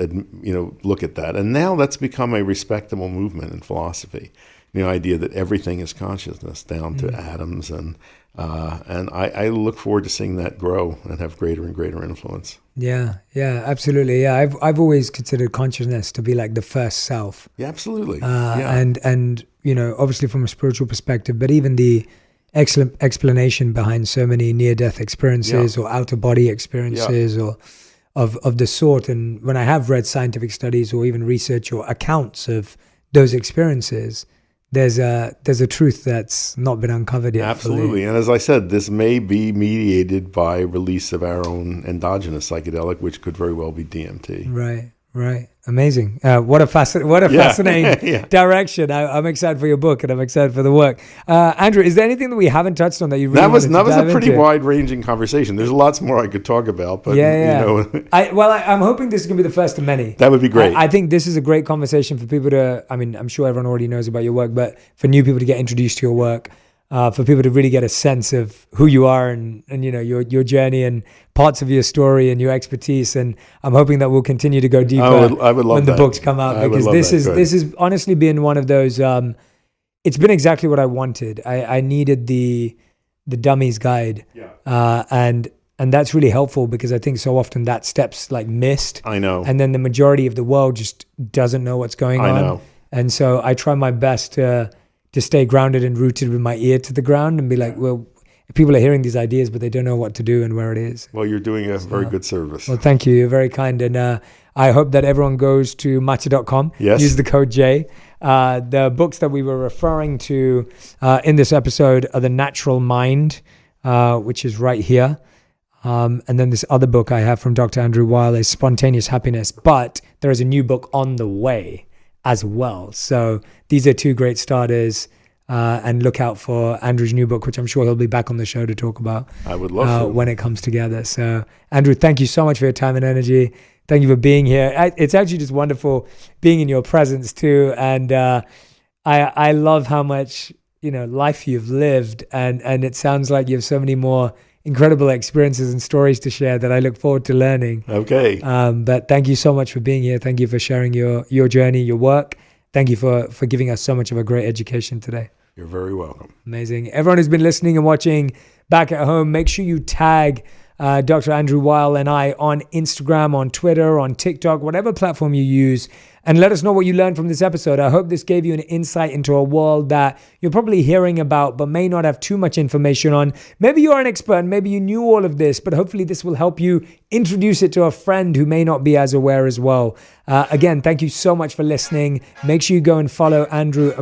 look at that. And now that's become a respectable movement in philosophy. The idea that everything is consciousness down to atoms. And I look forward to seeing that grow and have greater and greater influence. Yeah, absolutely. Yeah, I've always considered consciousness to be like the first self. Yeah, absolutely. And obviously from a spiritual perspective, but even the excellent explanation behind so many near-death experiences or out-of-body experiences or of the sort. And when I have read scientific studies or even research or accounts of those experiences, there's a truth that's not been uncovered yet. Absolutely. And as I said, this may be mediated by release of our own endogenous psychedelic, which could very well be DMT. Right. Amazing. What a fascinating direction. I'm excited for your book, and I'm excited for the work. Andrew, is there anything that we haven't touched on that you really That was a pretty into? wide-ranging conversation. There's lots more I could talk about, but I'm hoping this is going to be the first of many. That would be great. I think this is a great conversation for people to, I'm sure everyone already knows about your work, but for new people to get introduced to your work, for people to really get a sense of who you are and your journey and parts of your story and your expertise. And I'm hoping that we'll continue to go deeper I would love when the books come out, because this is honestly been one of those, it's been exactly what I wanted. I needed the dummy's guide. And that's really helpful, because I think so often that step's like missed. I know. And then the majority of the world just doesn't know what's going on. I know. And so I try my best to stay grounded and rooted with my ear to the ground and be like, well, people are hearing these ideas, but they don't know what to do and where it is. Well, you're doing a very good service. Well, thank you. You're very kind. And I hope that everyone goes to matcha.com. Yes. Use the code J. The books that we were referring to in this episode are The Natural Mind, which is right here. And then this other book I have from Dr. Andrew Weil is Spontaneous Happiness. But there is a new book on the way as well. So these are two great starters. And look out for Andrew's new book, which I'm sure he'll be back on the show to talk about. I would love to. When it comes together. So, Andrew, thank you so much for your time and energy. Thank you for being here. It's actually just wonderful being in your presence too. And I love how much life you've lived, and it sounds like you have so many more incredible experiences and stories to share that I look forward to learning. Okay. But thank you so much for being here. Thank you for sharing your journey, your work. Thank you for giving us so much of a great education today. You're very welcome. Amazing. Everyone who's been listening and watching back at home, make sure you tag Dr. Andrew Weil and I on Instagram, on Twitter, on TikTok, whatever platform you use, and let us know what you learned from this episode. I hope this gave you an insight into a world that you're probably hearing about but may not have too much information on. Maybe you're an expert, maybe you knew all of this, but hopefully this will help you introduce it to a friend who may not be as aware as well. Again, thank you so much for listening. Make sure you go and follow Andrew